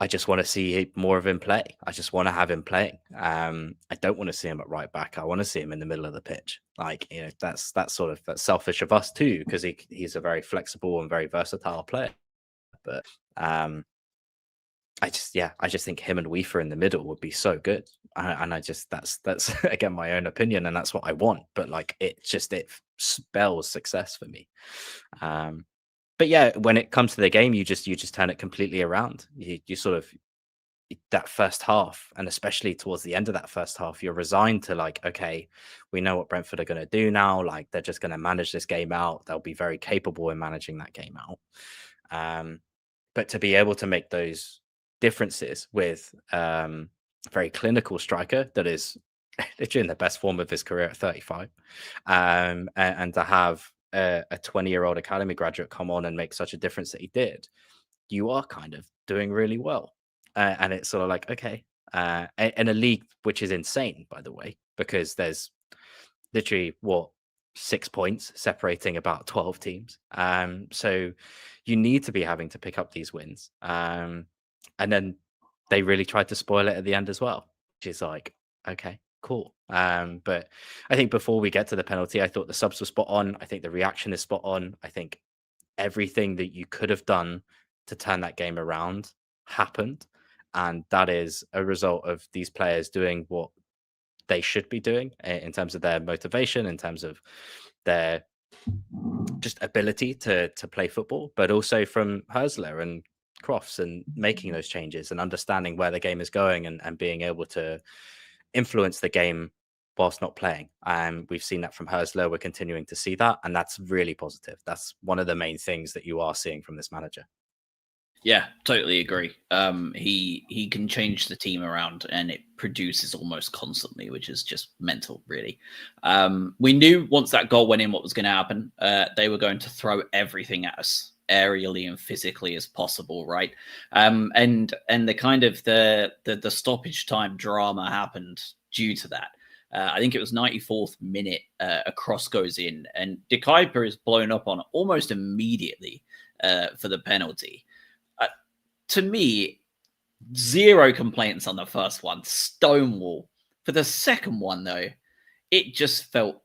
I just want to see more of him play. I just want to have him playing. I don't want to see him at right back. I want to see him in the middle of the pitch. Like, you know, that's selfish of us too, because he's a very flexible and very versatile player. But I just think him and Weaver in the middle would be so good. And I just that's again my own opinion, and that's what I want. But like it spells success for me. But yeah, when it comes to the game, you just turn it completely around. You sort of that first half, and especially towards the end of that first half, you're resigned to like, okay, we know what Brentford are going to do now. Like they're just going to manage this game out. They'll be very capable in managing that game out. But to be able to make those differences with a very clinical striker that is literally in the best form of his career at 35, and to have a 20-year-old academy graduate come on and make such a difference that he did, you are kind of doing really well. And it's sort of like, okay, in a league which is insane, by the way, because there's literally 6 points separating about 12 teams. So you need to be having to pick up these wins. And then they really tried to spoil it at the end as well, which is like, okay, cool. But I think before we get to the penalty, I thought the subs were spot on. I think the reaction is spot on. I think everything that you could have done to turn that game around happened. And that is a result of these players doing what they should be doing in terms of their motivation, in terms of their just ability to play football, but also from Hersler and Crofts and making those changes and understanding where the game is going and being able to influence the game whilst not playing. We've seen that from Hersler. We're continuing to see that, and that's really positive. That's one of the main things that you are seeing from this manager. Yeah, totally agree. He can change the team around, and it produces almost constantly, which is just mental, really. We knew once that goal went in what was going to happen. They were going to throw everything at us, aerially and physically as possible, right? And the kind of the stoppage time drama happened due to that. I think it was 94th minute. A cross goes in, and De Kuyper is blown up on almost immediately for the penalty. To me, zero complaints on the first one, stonewall. For the second one, though, it just felt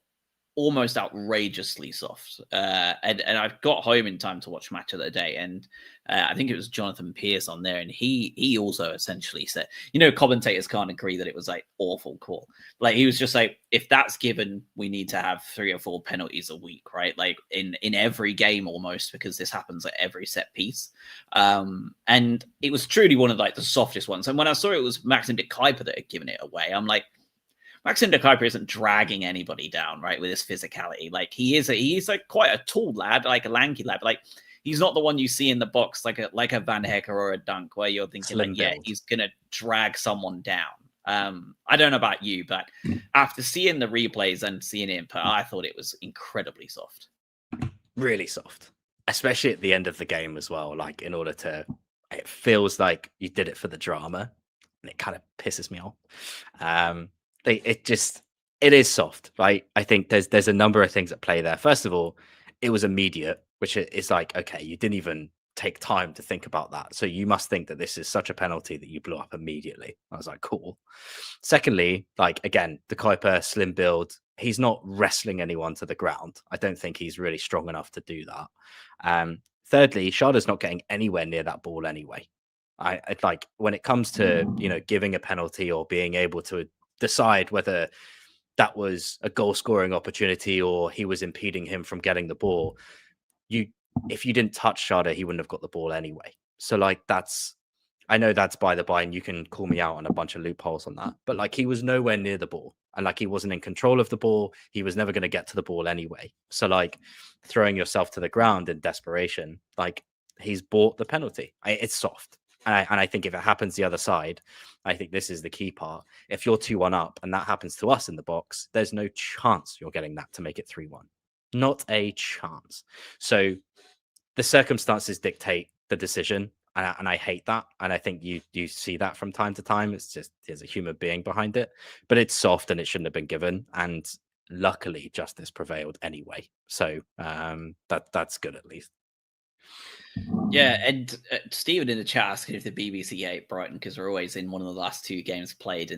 almost outrageously soft. And I've got home in time to watch Match of the Day, and I think it was Jonathan Pearce on there, and he also essentially said, commentators can't agree that it was like awful call. Like he was just like, if that's given, we need to have 3 or 4 penalties a week, right? Like in every game almost, because this happens at every set piece. And it was truly one of like the softest ones. And when I saw it was Maxim de Kuyper that had given it away, I'm like, Maxim de Kuyper isn't dragging anybody down, right, with his physicality. Like he's like quite a tall lad, like a lanky lad. Like he's not the one you see in the box like a Van Hecker or a Dunk, where you're thinking like, yeah, he's gonna drag someone down. I don't know about you, but after seeing the replays and seeing it, I thought it was incredibly soft. Really soft, especially at the end of the game as well. Like it feels like you did it for the drama, and it kind of pisses me off. It is soft, right? I think there's a number of things at play there. First of all, it was immediate, which is like, okay, you didn't even take time to think about that. So you must think that this is such a penalty that you blew up immediately. I was like, cool. Secondly, like again, the Kuiper slim build, he's not wrestling anyone to the ground. I don't think he's really strong enough to do that. Thirdly, Sharda's not getting anywhere near that ball anyway. I like when it comes to, giving a penalty or being able to decide whether that was a goal scoring opportunity or he was impeding him from getting the ball. If you didn't touch Sharda, he wouldn't have got the ball anyway. So like I know that's by the by, and you can call me out on a bunch of loopholes on that, but like he was nowhere near the ball, and like he wasn't in control of the ball. He was never going to get to the ball anyway. So like throwing yourself to the ground in desperation, like he's bought the penalty. It's soft. And I think if it happens the other side, I think this is the key part. If you're 2-1 up and that happens to us in the box, there's no chance you're getting that to make it 3-1. Not a chance. So the circumstances dictate the decision. And I hate that. And I think you see that from time to time. It's just there's a human being behind it. But it's soft and it shouldn't have been given. And luckily, justice prevailed anyway. So that's good at least. Yeah, and Stephen in the chat asking if the BBC ate Brighton because we're always in one of the last 2 games played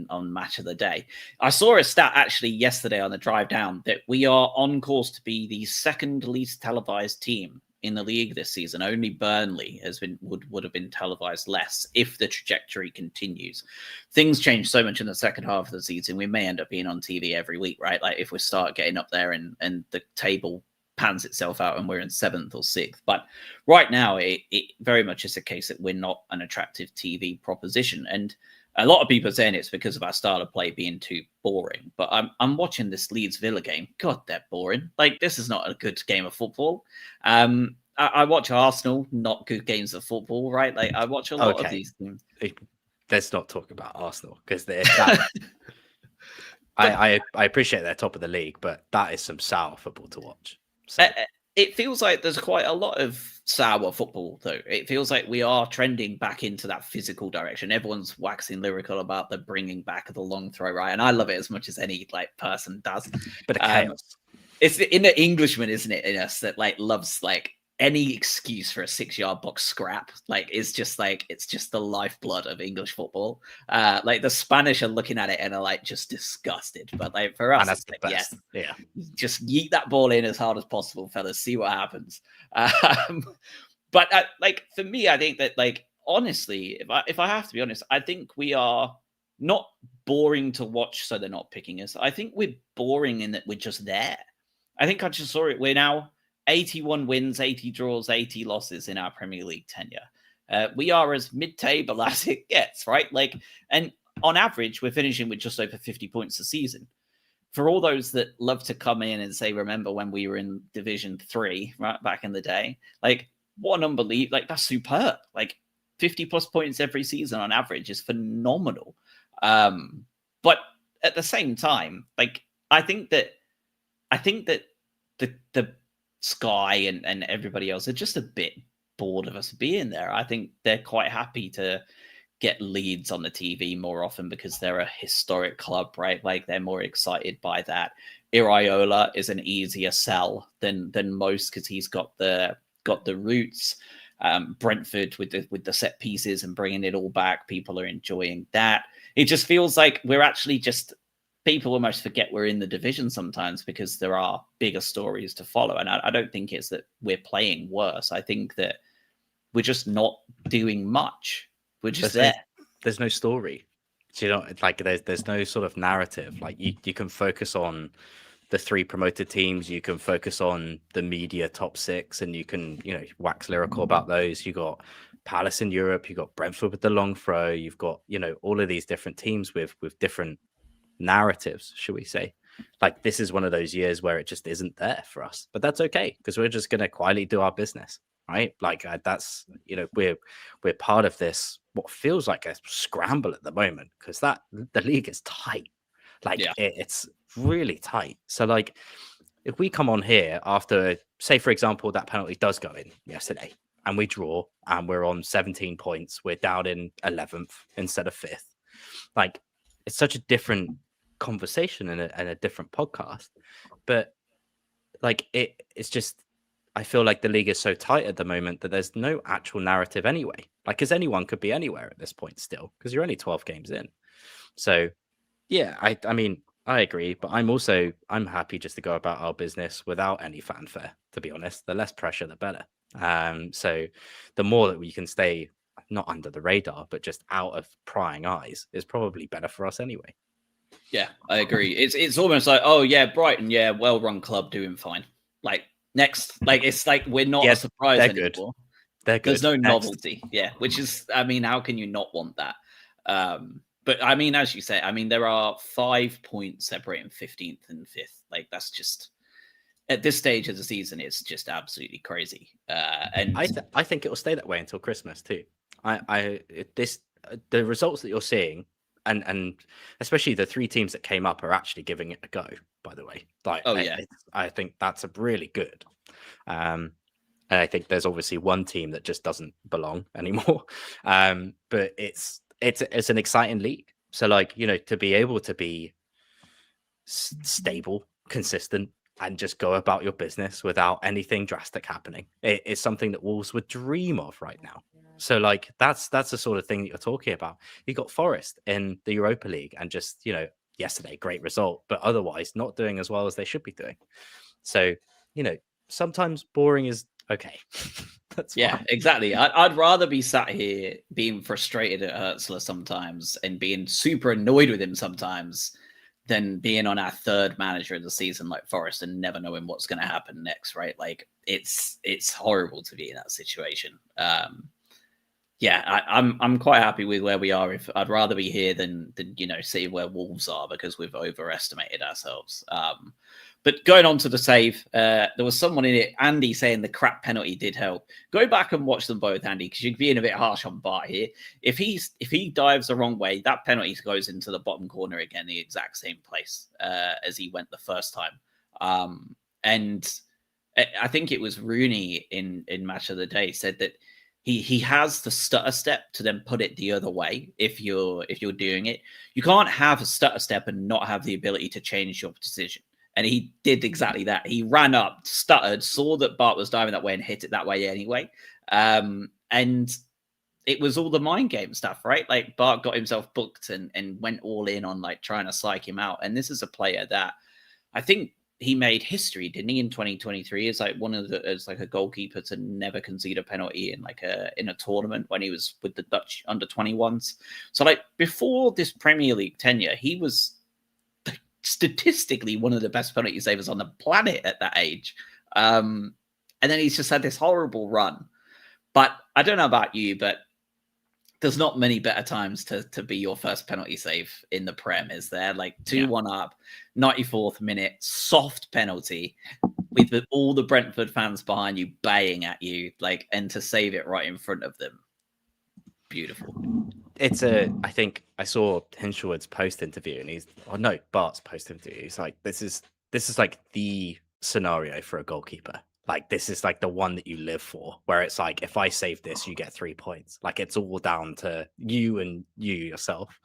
on Match of the Day. I saw a stat actually yesterday on the drive down that we are on course to be the second least televised team in the league this season. Only Burnley would have been televised less if the trajectory continues. Things change so much in the second half of the season. We may end up being on TV every week, right? Like if we start getting up there and the table pans itself out and we're in 7th or 6th. But right now, it very much is a case that we're not an attractive TV proposition. And a lot of people are saying it's because of our style of play being too boring. But I'm watching this Leeds Villa game. God, they're boring. Like, this is not a good game of football. I watch Arsenal, not good games of football, right? Like, I watch a lot of these teams. Let's not talk about Arsenal because they're I appreciate they're top of the league, but that is some sour football to watch. So. It feels like there's quite a lot of sour football, though. It feels like we are trending back into that physical direction. Everyone's waxing lyrical about the bringing back of the long throw, right? And I love it as much as any like person does. Bit of chaos. It's the inner Englishman, isn't it, in us that like loves like any excuse for a 6-yard box scrap. Like it's just the lifeblood of English football. Like the Spanish are looking at it and are like just disgusted. But like for us, And that's it's the like, best. Yeah. Just yeet that ball in as hard as possible, fellas. See what happens. But like for me, I think that like honestly, if I have to be honest, I think we are not boring to watch, so they're not picking us. I think we're boring in that we're just there. I think I just saw it. We're now 81 wins, 80 draws, 80 losses in our Premier League tenure. We are as mid-table as it gets, right? Like, and on average, we're finishing with just over 50 points a season. For all those that love to come in and say, remember when we were in Division 3, right, back in the day, like, what an unbelievable, like, that's superb. Like, 50 plus points every season on average is phenomenal. But at the same time, like, I think that the Sky and everybody else are just a bit bored of us being there. I think they're quite happy to get leads on the TV more often because they're a historic club, right? Like they're more excited by that. Iraola is an easier sell than most because he's got the roots. Brentford with the set pieces and bringing it all back, people are enjoying that. It just feels like we're actually just people almost forget we're in the division sometimes because there are bigger stories to follow. And I don't think it's that we're playing worse. I think that we're just not doing much. We're just there. There's no story. So, you know, like there's no sort of narrative. Like you can focus on the 3 promoted teams, you can focus on the media top 6, and you can, you know, wax lyrical about those. You got Palace in Europe, you got Brentford with the long throw, you've got, you know, all of these different teams with different narratives, should we say. Like this is one of those years where it just isn't there for us, but that's okay because we're just going to quietly do our business, right? Like that's, you know, we're part of this what feels like a scramble at the moment because that the league is tight, like it's really tight. So like if we come on here after, say for example, that penalty does go in yesterday and we draw and we're on 17 points, we're down in 11th instead of 5th, like it's such a different conversation and a different podcast. But like it's just, I feel like the league is so tight at the moment that there's no actual narrative anyway. Like, because anyone could be anywhere at this point still, because you're only 12 games in. So yeah, I mean, I agree, but I'm happy just to go about our business without any fanfare, to be honest. The less pressure, the better. So the more that we can stay not under the radar, but just out of prying eyes is probably better for us anyway. Yeah, I agree. It's almost like, oh yeah, Brighton, yeah, well-run club doing fine. Like next, like it's like we're not a surprise anymore. Good. They're good. There's no novelty. Yeah, which is, I mean, how can you not want that? But I mean, as you say, I mean, there are 5 points separating 15th and 5th. Like that's just at this stage of the season, it's just absolutely crazy. And I think it will stay that way until Christmas too. The results that you're seeing, and especially the 3 teams that came up are actually giving it a go. By the way, like I think that's a really good. And I think there's obviously one team that just doesn't belong anymore. But it's an exciting league. So like, you know, to be able to be stable, consistent, and just go about your business without anything drastic happening, it's something that Wolves would dream of right now. So like that's the sort of thing that you're talking about. You got Forest in the Europa League and just, you know, yesterday great result, but otherwise not doing as well as they should be doing. So, you know, sometimes boring is okay. That's fine. Exactly. I'd rather be sat here being frustrated at Hertzler sometimes and being super annoyed with him sometimes than being on our 3rd manager of the season like Forest and never knowing what's going to happen next, right? Like it's horrible to be in that situation. I'm quite happy with where we are. If I'd rather be here than you know, see where Wolves are because we've overestimated ourselves. But going on to the save, there was someone in it, Andy, saying the crap penalty did help. Go back and watch them both, Andy, because you're being a bit harsh on Bart here. If he dives the wrong way, that penalty goes into the bottom corner again, the exact same place as he went the first time. And I think it was Rooney in Match of the Day said that he has the stutter step to then put it the other way if you're doing it. You can't have a stutter step and not have the ability to change your decision. And he did exactly that. He ran up, stuttered, saw that Bart was diving that way and hit it that way anyway. And it was all the mind game stuff, right? Like Bart got himself booked and went all in on like trying to psych him out. And this is a player that I think he made history, didn't he, in 2023? As like as like a goalkeeper to never concede a penalty in like in a tournament when he was with the Dutch under 21s. So like before this Premier League tenure, he was statistically one of the best penalty savers on the planet at that age. And then he's just had this horrible run. But I don't know about you, but there's not many better times to be your first penalty save in the Prem, is there? Like 2-1 up, 94th minute, soft penalty with all the Brentford fans behind you baying at you, like, and to save it right in front of them. Beautiful. I think I saw Hinshelwood's post interview, and Bart's post interview. He's like, this is like the scenario for a goalkeeper. Like, this is like the one that you live for, where it's like, if I save this, you get 3 points. Like, it's all down to you and you yourself.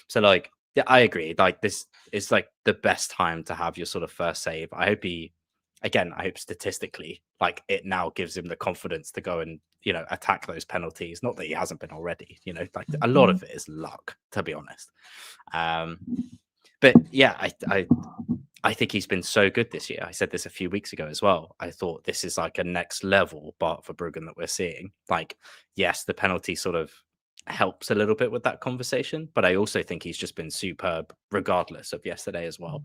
So, like, yeah, I agree. Like, this is like the best time to have your sort of first save. I hope statistically, like, it now gives him the confidence to go and, attack those penalties. Not that he hasn't been already, like a lot of it is luck, to be honest. But yeah, I think he's been so good this year. I said this a few weeks ago as well. I thought this is like a next level Bart Verbruggen that we're seeing. Like, yes, the penalty sort of helps a little bit with that conversation, but I also think he's just been superb regardless of yesterday as well.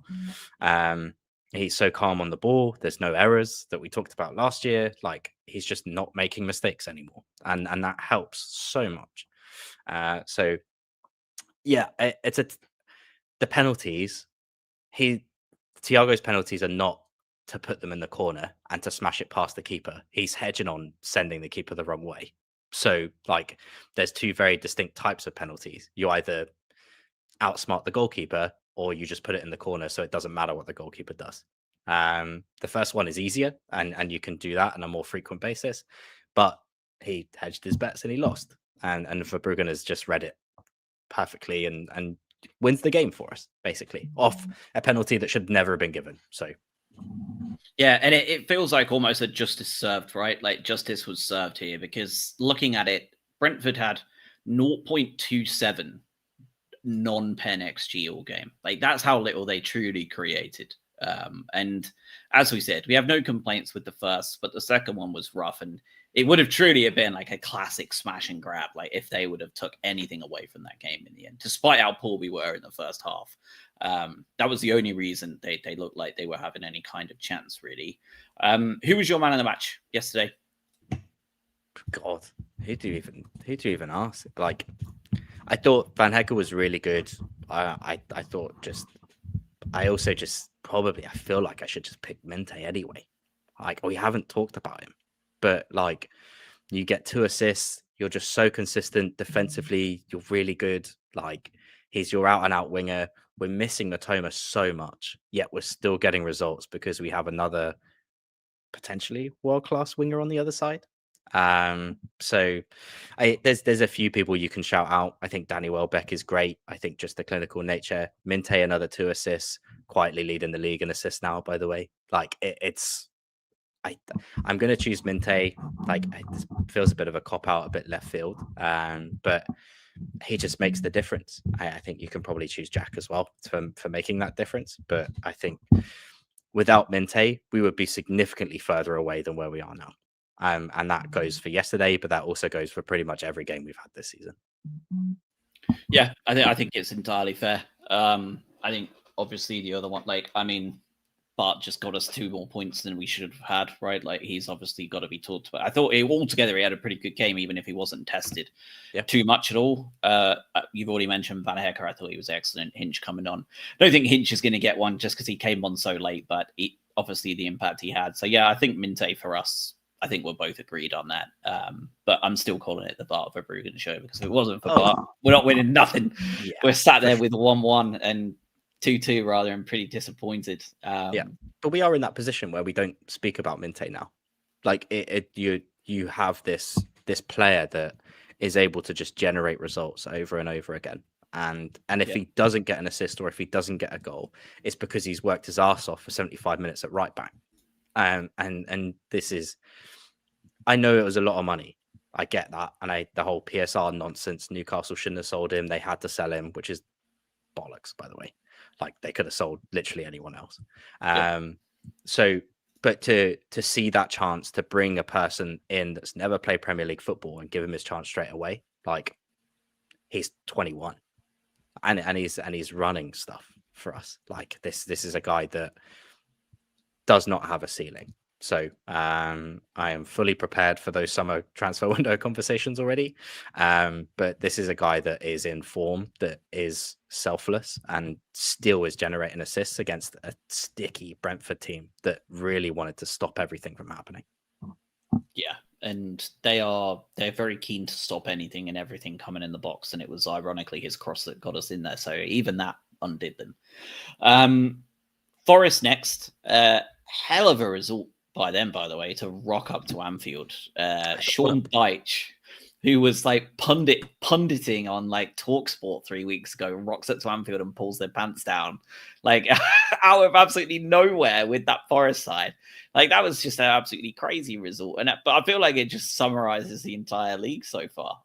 He's so calm on the ball. There's no errors that we talked about last year. Like, he's just not making mistakes anymore. And that helps so much. So yeah, the penalties, Thiago's penalties are not to put them in the corner and to smash it past the keeper. He's hedging on sending the keeper the wrong way. So, like, there's two very distinct types of penalties. You either outsmart the goalkeeper or you just put it in the corner so it doesn't matter what the goalkeeper does. The first one is easier and you can do that on a more frequent basis, but he hedged his bets and he lost. And Verbruggen has just read it perfectly and wins the game for us, basically, off a penalty that should never have been given. So yeah, and it feels like almost a justice served, right? Like justice was served here, because looking at it, Brentford had 0.27 non-pen XG all game. Like, that's how little they truly created. And as we said, we have no complaints with the first, but the second one was rough, and it would have truly have been like a classic smash and grab, like if they would have took anything away from that game in the end, despite how poor we were in the first half. That was the only reason they looked like they were having any kind of chance, really. Who was your man of the match yesterday? God, who do you even ask? Like, I thought Van Hecker was really good. I feel like I should just pick Minte anyway. Like, we haven't talked about him, but like, you get 2 assists. You're just so consistent defensively. You're really good. Like, he's your out and out winger. We're missing Matoma so much, yet we're still getting results because we have another potentially world-class winger on the other side. So there's a few people you can shout out. I think Danny Welbeck is great. I think just the clinical nature. Minte, another 2 assists, quietly leading the league in assists now, by the way. Like, I'm going to choose Minte. Like, it feels a bit of a cop out, a bit left field. But he just makes the difference. I think you can probably choose Jack as well for making that difference. But I think without Minte, we would be significantly further away than where we are now. And that goes for yesterday, but that also goes for pretty much every game we've had this season. Yeah, I think it's entirely fair. I think obviously the other one, like, I mean, Bart just got us 2 more points than we should have had, right? Like, he's obviously got to be talked about. I thought altogether he had a pretty good game, even if he wasn't tested too much at all. You've already mentioned Van Hecker. I thought he was excellent. Hinch coming on. I don't think Hinch is going to get one just because he came on so late, but obviously the impact he had. So, yeah, I think Minte for us, I think we're both agreed on that. But I'm still calling it the Bart Verbruggen show, because if it wasn't for Bart, we're not winning nothing. Yeah, we're sat there with 1-1 and 2-2 rather, and pretty disappointed. But we are in that position where we don't speak about Minte now. Like you have this player that is able to just generate results over and over again. And if he doesn't get an assist, or if he doesn't get a goal, it's because he's worked his ass off for 75 minutes at right back. And this is, I know it was a lot of money. I get that. And the whole PSR nonsense, Newcastle shouldn't have sold him. They had to sell him, which is bollocks, by the way. Like, they could have sold literally anyone else. So, but to see that chance to bring a person in that's never played Premier League football and give him his chance straight away, like, he's 21 and he's running stuff for us. Like, this is a guy that does not have a ceiling. So I am fully prepared for those summer transfer window conversations already. But this is a guy that is in form, that is selfless, and still is generating assists against a sticky Brentford team that really wanted to stop everything from happening. Yeah, and they're very keen to stop anything and everything coming in the box. And it was ironically his cross that got us in there. So even that undid them. Forest next. Hell of a result by them, by the way, to rock up to Anfield. Sean Dyche, who was like punditing on like TalkSport 3 weeks ago, rocks up to Anfield and pulls their pants down, like out of absolutely nowhere with that Forest side. Like, that was just an absolutely crazy result. But I feel like it just summarizes the entire league so far.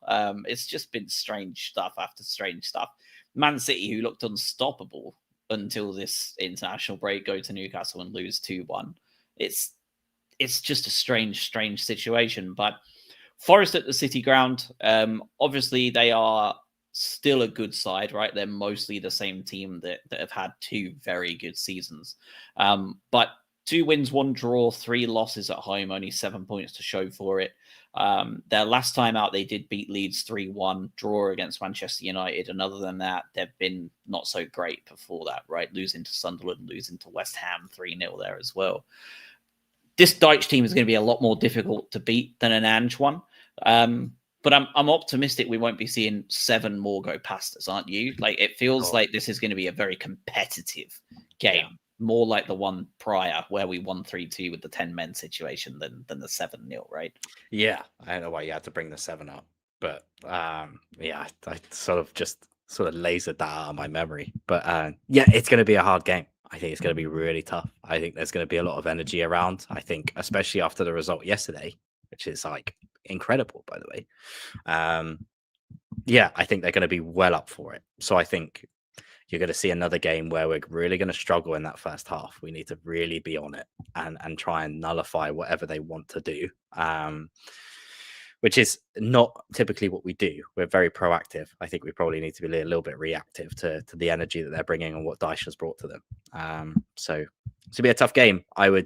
It's just been strange stuff after strange stuff. Man City, who looked unstoppable until this international break, go to Newcastle and lose 2-1. It's just a strange situation. But Forest at the City ground, obviously they are still a good side, right? They're mostly the same team that have had 2 very good seasons. But 2 wins, 1 draw, 3 losses at home, only 7 points to show for it. Their last time out, they did beat Leeds 3-1, draw against Manchester United. And other than that, they've been not so great before that, right? Losing to Sunderland, losing to West Ham 3-0 there as well. This Dyche team is going to be a lot more difficult to beat than an Ange one. But I'm optimistic we won't be seeing 7 more go past us, aren't you? Like, it feels like this is going to be a very competitive game, more like the one prior where we won 3-2 with the 10 men situation than the 7-0, right? Yeah, I don't know why you had to bring the 7 up, but I sort of lasered that out of my memory. But it's going to be a hard game. I think it's going to be really tough. I think there's going to be a lot of energy around. I think, especially after the result yesterday, which is like incredible, by the way. I think they're going to be well up for it. So I think you're going to see another game where we're really going to struggle in that first half. We need to really be on it and try and nullify whatever they want to do, which is not typically what we do. We're very proactive. I think we probably need to be a little bit reactive to the energy that they're bringing and what Dyche has brought to them. So it's going to be a tough game. I'd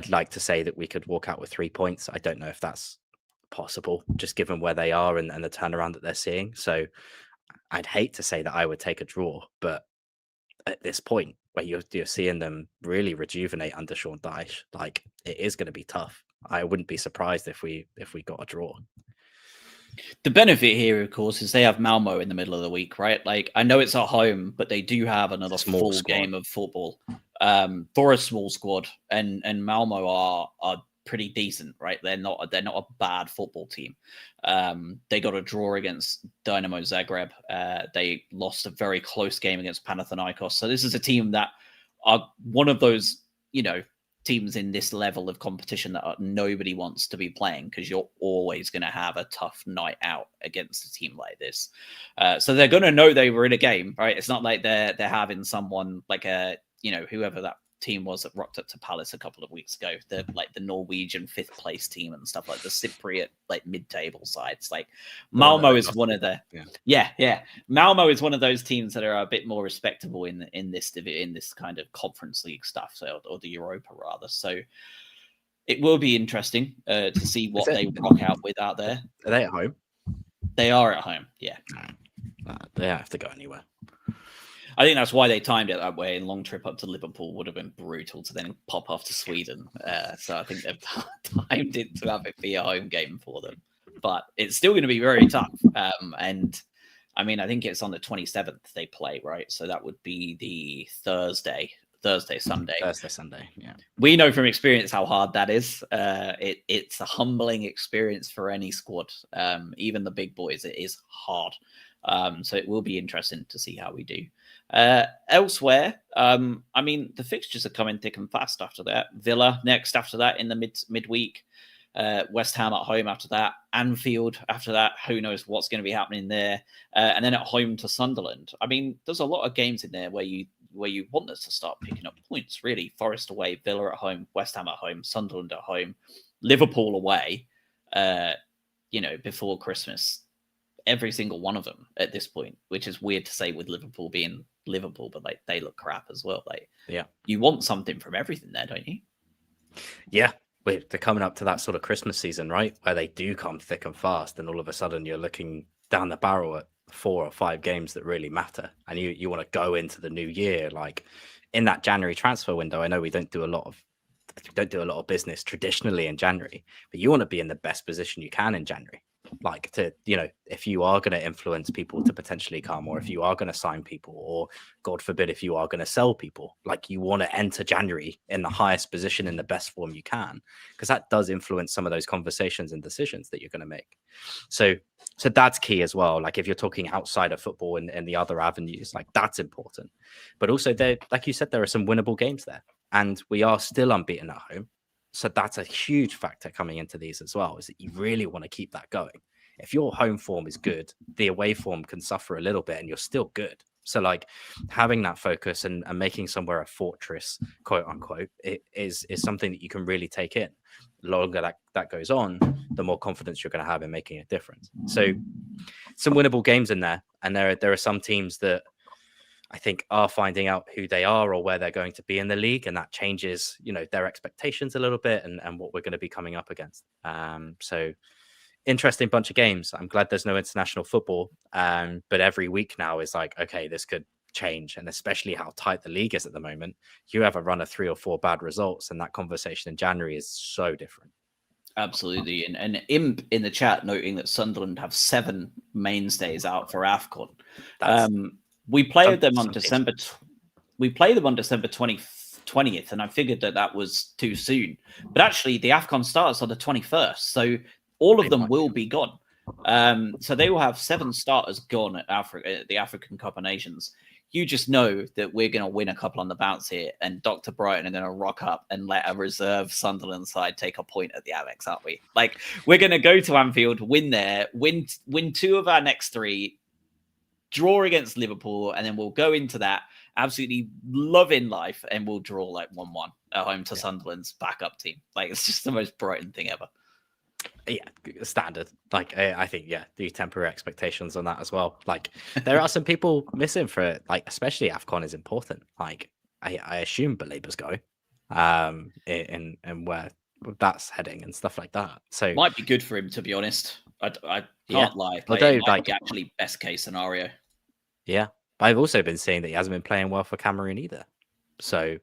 like to say that we could walk out with 3 points. I don't know if that's possible, just given where they are and the turnaround that they're seeing. So I'd hate to say that I would take a draw, but at this point where you're seeing them really rejuvenate under Sean Dyche, like, it is going to be tough. I wouldn't be surprised if we got a draw. The benefit here, of course, is they have Malmo in the middle of the week, right? Like, I know it's at home, but they do have another full game of football for a small squad, and Malmo are pretty decent, right? They're not a bad football team. They got a draw against Dynamo Zagreb. They lost a very close game against Panathinaikos. So this is a team that are one of those, teams in this level of competition that nobody wants to be playing, because you're always going to have a tough night out against a team like this. So they're going to know they were in a game, right? It's not like they're having someone like whoever that team was that rocked up to Palace a couple of weeks ago. The Norwegian 5th place team and stuff, like the Cypriot like mid-table sides. Like Malmo is one of the Malmo is one of those teams that are a bit more respectable in this kind of conference league stuff, so or the Europa rather. So it will be interesting to see what they rock out with out there. Are they at home? They are at home, yeah. They don't have to go anywhere. I think that's why they timed it that way. And long trip up to Liverpool would have been brutal to then pop off to Sweden. So I think they've timed it to have it be a home game for them. But it's still going to be very tough. And I mean, I think it's on the 27th they play, right? So that would be the Thursday, Sunday. Yeah. We know from experience how hard that is. It's a humbling experience for any squad, even the big boys. It is hard. So it will be interesting to see how we do. Elsewhere, I mean, the fixtures are coming thick and fast after that. Villa next after that in the midweek. West Ham at home after that. Anfield after that. Who knows what's going to be happening there? And then at home to Sunderland. I mean, there's a lot of games in there where you want us to start picking up points, really. Forest away, Villa at home, West Ham at home, Sunderland at home, Liverpool away, before Christmas. Every single one of them at this point, which is weird to say with Liverpool being Liverpool, but like they look crap as well. Like, yeah, you want something from everything there, don't you? Yeah, they're coming up to that sort of Christmas season, right? Where they do come thick and fast, and all of a sudden you're looking down the barrel at 4 or 5 games that really matter, and you want to go into the new year like in that January transfer window. I know we don't do a lot of business traditionally in January, but you want to be in the best position you can in January. Like to, if you are going to influence people to potentially come, or if you are going to sign people, or God forbid, if you are going to sell people, like you want to enter January in the highest position in the best form you can, because that does influence some of those conversations and decisions that you're going to make. So that's key as well. Like if you're talking outside of football and the other avenues, like that's important. But also there, like you said, there are some winnable games there, and we are still unbeaten at home. So that's a huge factor coming into these as well, is that you really want to keep that going. If your home form is good, the away form can suffer a little bit and you're still good. So like having that focus and making somewhere a fortress, quote unquote, it is something that you can really take in. The longer that goes on, the more confidence you're going to have in making a difference. So some winnable games in there. And there are some teams that I think are finding out who they are or where they're going to be in the league, and that changes, their expectations a little bit and what we're going to be coming up against. So interesting bunch of games. I'm glad there's no international football, but every week now is like, okay, this could change, and especially how tight the league is at the moment. You have a run of 3 or 4 bad results, and that conversation in January is so different. Absolutely. And Imp in the chat noting that Sunderland have 7 mainstays out for AFCON. We played them on December. We played them on December 20th, and I figured that was too soon. But actually, the AFCON starts on the 21st, so all of them will be gone. So they will have 7 starters gone at the African Cup of Nations. You just know that we're going to win a couple on the bounce here, and Dr. Brighton are going to rock up and let a reserve Sunderland side take a point at the Amex, aren't we? Like, we're going to go to Anfield, win there, win 2 of our next 3, draw against Liverpool, and then we'll go into that absolutely loving life, and we'll draw like 1-1 at home to Sunderland's backup team. Like, it's just the most Brighton thing ever. Yeah, standard. Like, I think, do temper expectations on that as well. Like, there are some people missing for it, like, especially AFCON is important. Like, I assume Balaba's go, and where that's heading and stuff like that. So might be good for him, to be honest. I can't lie. Although, it might be actually best case scenario. Yeah, but I've also been seeing that he hasn't been playing well for Cameroon either. So,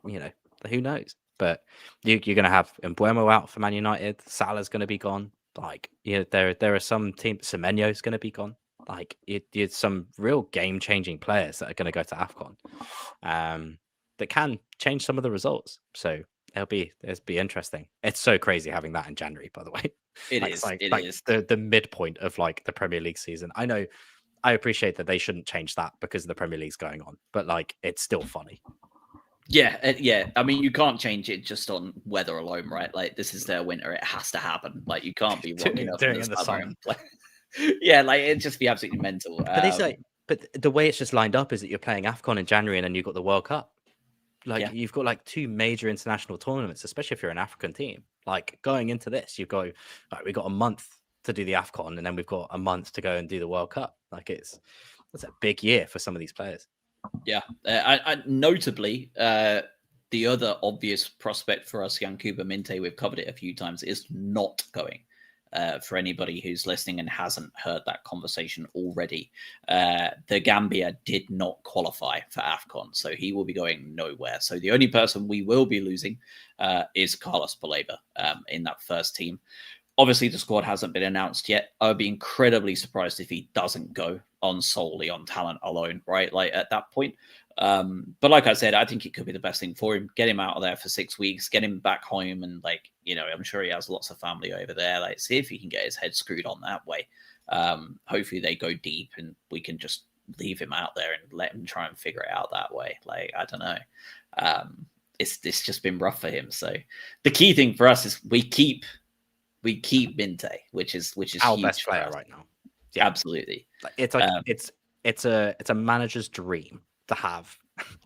who knows? But you're going to have Mbeumo out for Man United. Salah's going to be gone. Like, there are some teams. Semenyo's going to be gone. Like, you're some real game-changing players that are going to go to AFCON that can change some of the results. So it'll be interesting. It's so crazy having that in January, by the way. It is the midpoint of like the Premier League season. I know, I appreciate that they shouldn't change that because the Premier League's going on, but like, it's still funny. Yeah. I mean, you can't change it just on weather alone, right? Like, this is their winter; it has to happen. Like, you can't be walking up in the summer. Yeah, like, it'd just be absolutely mental. But but the way it's just lined up is that you're playing AFCON in January, and then you've got the World Cup. Like you've got like 2 major international tournaments, especially if you're an African team. Like going into this, you go, right, we got a month to do the AFCON, and then we've got a month to go and do the World Cup. Like that's a big year for some of these players. Yeah, notably, the other obvious prospect for us, Yankuba Minte, we've covered it a few times, is not going. For anybody who's listening and hasn't heard that conversation already, the Gambia did not qualify for AFCON, so he will be going nowhere. So the only person we will be losing is Carlos Baleba in that first team. Obviously, the squad hasn't been announced yet. I would be incredibly surprised if he doesn't go on solely on talent alone, right? Like at that point. But like I said, I think it could be the best thing for him. Get him out of there for 6 weeks, get him back home. And like, I'm sure he has lots of family over there. Like, see if he can get his head screwed on that way. Hopefully they go deep and we can just leave him out there and let him try and figure it out that way. Like, I don't know. It's just been rough for him. So the key thing for us is we keep Minte, which is our best player right now. Yeah, absolutely. It's like it's a manager's dream to have,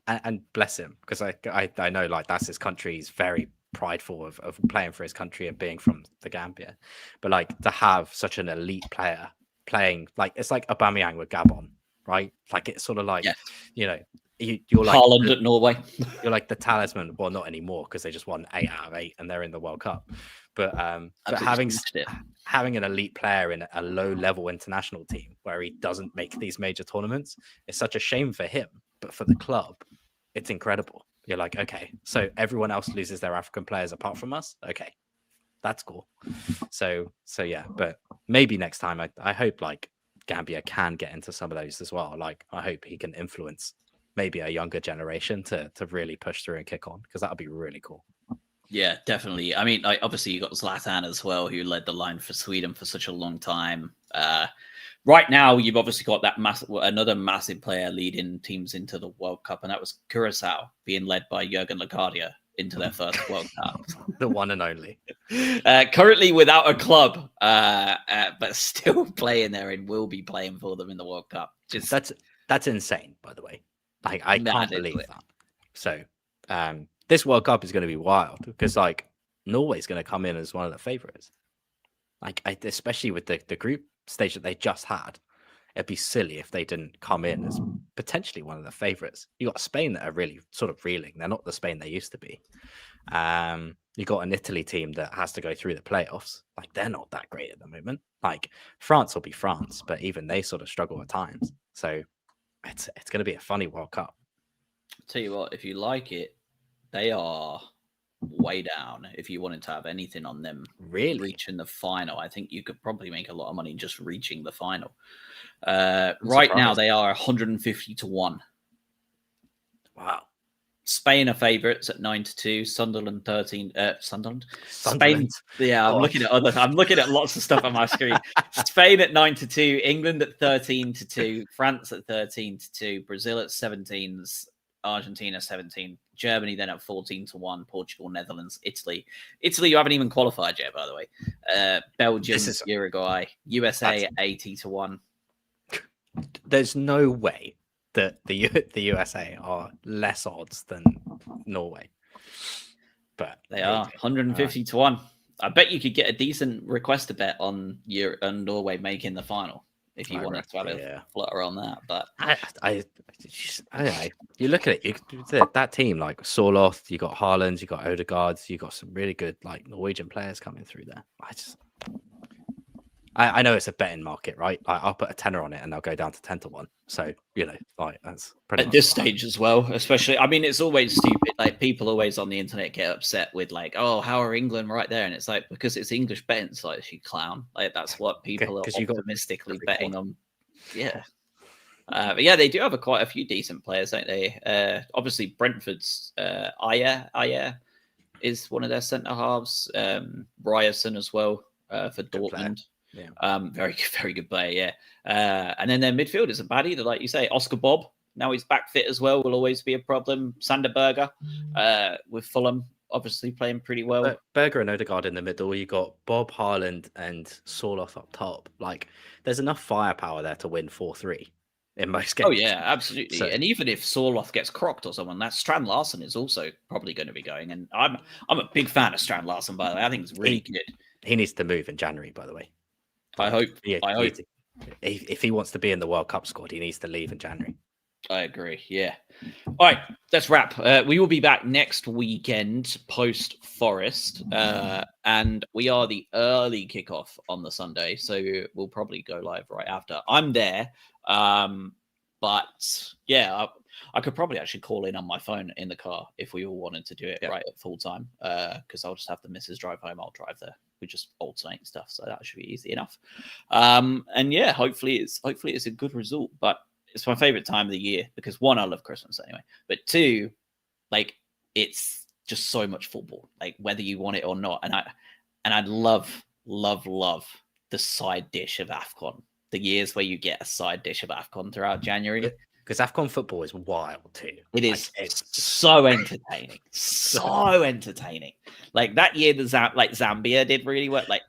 and bless him, because I know like that's his country. He's very prideful of playing for his country and being from the Gambia, but like to have such an elite player playing, like it's like Aubameyang with Gabon, right? Like it's sort of like you're like Haaland at Norway. You're like the talisman. Well, not anymore because they just won 8 out of 8 and they're in the World Cup. But having an elite player in a low level international team where he doesn't make these major tournaments is such a shame for him. But for the club, it's incredible. You're like, okay, so everyone else loses their African players apart from us. Okay, that's cool. So yeah, but maybe next time I hope like Gambia can get into some of those as well. Like I hope he can influence maybe a younger generation to really push through and kick on, because that would be really cool. Yeah, definitely. I mean, obviously you got Zlatan as well, who led the line for Sweden for such a long time. Right now, you've obviously got that another massive player leading teams into the World Cup, and that was Curacao being led by Jurgen Lagardia into their first World Cup. The one and only. Currently without a club, but still playing there and will be playing for them in the World Cup. That's insane, by the way. Like I can't believe that. So this World Cup is going to be wild because like Norway's going to come in as one of the favorites. Like especially with the group stage that they just had, it'd be silly if they didn't come in as potentially one of the favorites. You got Spain that are really sort of reeling. They're not the Spain they used to be. You got an Italy team that has to go through the playoffs. Like they're not that great at the moment. Like France will be France, but even they sort of struggle at times. So it's going to be a funny World Cup. Tell you what, if you like it, they are way down. If you wanted to have anything on them reaching the final, I think you could probably make a lot of money just reaching the final. Right now, they are 150 to 1. Wow. Spain are favourites at 9-2. Sunderland 13. Sunderland. Sunderland. Spain. Yeah, I'm looking at lots of stuff on my screen. Spain at 9-2. England at 13-2. France at 13-2. Brazil at 17. Argentina 17. Germany then at 14-1. Portugal, Netherlands, Italy. Italy, you haven't even qualified yet, by the way. Belgium, Uruguay, USA at 80-1. There's no way that the USA are less odds than Norway, but they are 150 to 1. I bet you could get a decent request to bet on Norway making the final if you wanted to have a flutter on that. But I don't know. You look at it, that team like Sorloth, you got Haaland, you got Odegaard, you got some really good like Norwegian players coming through there. I know it's a betting market, right? I'll put a tenner on it and they'll go down to 10-1. So, like that's pretty at this stage as well, especially. I mean, it's always stupid. Like people always on the internet get upset with like, oh, how are England right there? And it's like, because it's English betting sites, you clown. Like that's what people are optimistically betting on. Yeah. But yeah, they do have quite a few decent players, don't they? Obviously, Brentford's Ayer is one of their centre halves. Ryerson as well for Dortmund. Yeah. Very, very good player, yeah. And then their midfield isn't bad either, like you say. Oscar Bob, now he's back fit as well, will always be a problem. Sander Berger with Fulham, obviously playing pretty well. Berger and Odegaard in the middle. You got Bob, Haaland, and Sorloth up top. Like, there's enough firepower there to win 4-3 in most games. Oh yeah, absolutely. So, and even if Sorloth gets crocked or someone, that Strand Larsen is also probably going to be going. And I'm a big fan of Strand Larsen, by the way. I think it's really good. He needs to move in January, by the way. I hope. If he wants to be in the World Cup squad, he needs to leave in January. I agree. Yeah. All right, let's wrap. We will be back next weekend post Forest, and we are the early kickoff on the Sunday, so we'll probably go live right after. I'm there, but yeah, I could probably actually call in on my phone in the car if we all wanted to do it right at full time, because I'll just have the missus drive home. I'll drive there. We just alternate stuff, so that should be easy enough. And yeah, hopefully it's a good result, but. It's my favorite time of the year because one, I love Christmas anyway, but two, like it's just so much football, like whether you want it or not. And I love the side dish of AFCON, the years where you get a side dish of AFCON throughout January. Because AFCON football is wild too. It is so entertaining, so entertaining. Like that year, Zambia did really well. Like,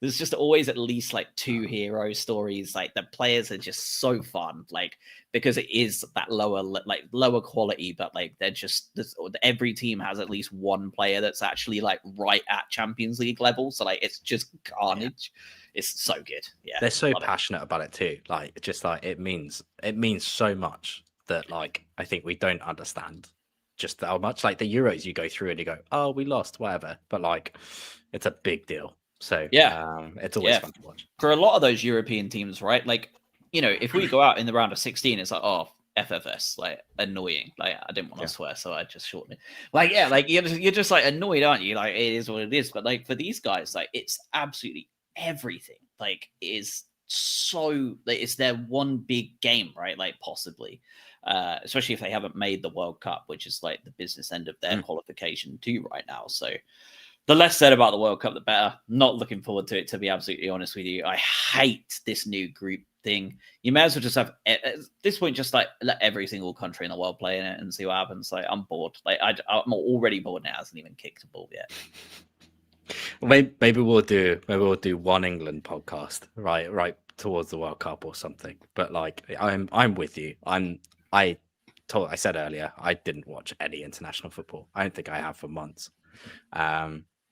there's just always at least like 2 hero stories. Like the players are just so fun, like because it is that lower quality, but like they're just every team has at least one player that's actually like right at Champions League level. So like it's just carnage. It's so good. Yeah, they're so passionate about it too. Like just like it means so much that like I think we don't understand just how much. Like the Euros, you go through and you go, oh, we lost, whatever. But like it's a big deal. So it's always fun to watch. For a lot of those European teams, right? Like, you know, if we go out in the round of 16, it's like, oh, FFS, like annoying. Like I didn't want to swear, so I just shortened it. Like, yeah, like you're just like annoyed, aren't you? Like it is what it is. But like for these guys, like it's absolutely everything. Like it is so like it's their one big game, right? Like possibly. Especially if they haven't made the World Cup, which is like the business end of their qualification too right now. So the less said about the World Cup, the better. Not looking forward to it, to be absolutely honest with you. I hate this new group thing. You may as well just have, at this point, just like let every single country in the world play in it and see what happens. Like, I'm bored. Like, I'm already bored now. It hasn't even kicked a ball yet. Maybe we'll do one England podcast right towards the World Cup or something. But like, I'm with you. I said earlier, I didn't watch any international football. I don't think I have for months.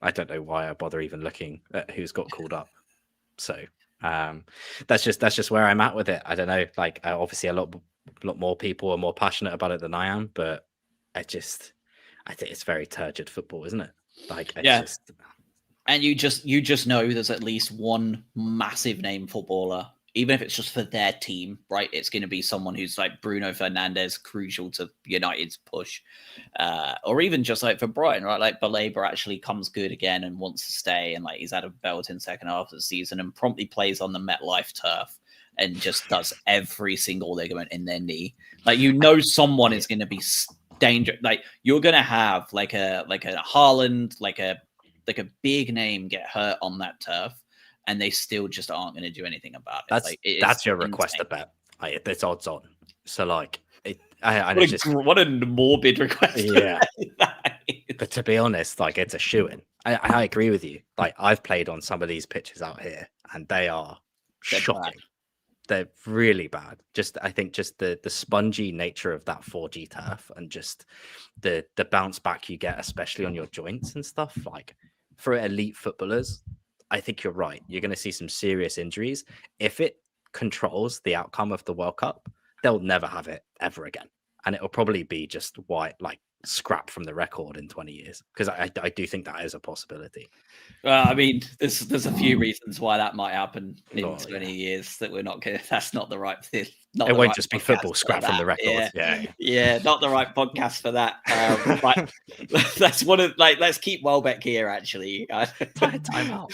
I don't know why I bother even looking at who's got called up. So that's just where I'm at with it. I don't know. Like obviously a lot more people are more passionate about it than I am, but I think it's very turgid football, isn't it? Like and you just know there's at least one massive name footballer, even if it's just for their team, right? It's going to be someone who's like Bruno Fernandes, crucial to United's push, or even just like for Brighton, right? Like Baleba actually comes good again and wants to stay, and like he's had a belt in second half of the season and promptly plays on the MetLife turf and just does every single ligament in their knee. Like someone is going to be dangerous. Like you're going to have like a Haaland, like a big name get hurt on that turf. And they still just aren't going to do anything about it. That's your request to bet. It's odds on. So like, what a morbid request. Yeah. But to be honest, like it's a shoo-in. I agree with you. Like I've played on some of these pitches out here, and they're shocking. Bad. They're really bad. I think the spongy nature of that 4G turf and just the bounce back you get, especially on your joints and stuff. Like for elite footballers, I think you're right. You're going to see some serious injuries. If it controls the outcome of the World Cup, they'll never have it ever again. And it'll probably be just scrap from the record in 20 years. Because I do think that is a possibility. I mean, there's a few reasons why that might happen in 20 years that we're not going to, that's not the right thing. It won't just be football scrap from the record. Yeah, not the right podcast for that. But that's one of let's keep Welbeck here. Actually, time out.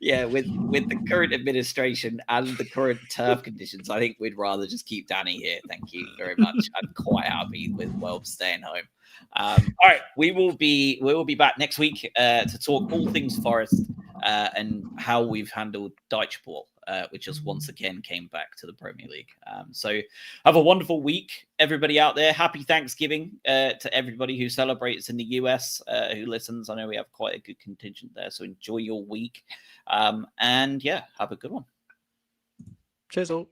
Yeah, with the current administration and the current turf conditions, I think we'd rather just keep Danny here. Thank you very much. I'm quite happy with Welb staying home. All right, we will be back next week to talk all things Forest and how we've handled Deutsche Ball. Which just once again came back to the Premier League. So have a wonderful week, everybody out there. Happy Thanksgiving to everybody who celebrates in the US, who listens. I know we have quite a good contingent there, so enjoy your week. And yeah, have a good one. Cheers all.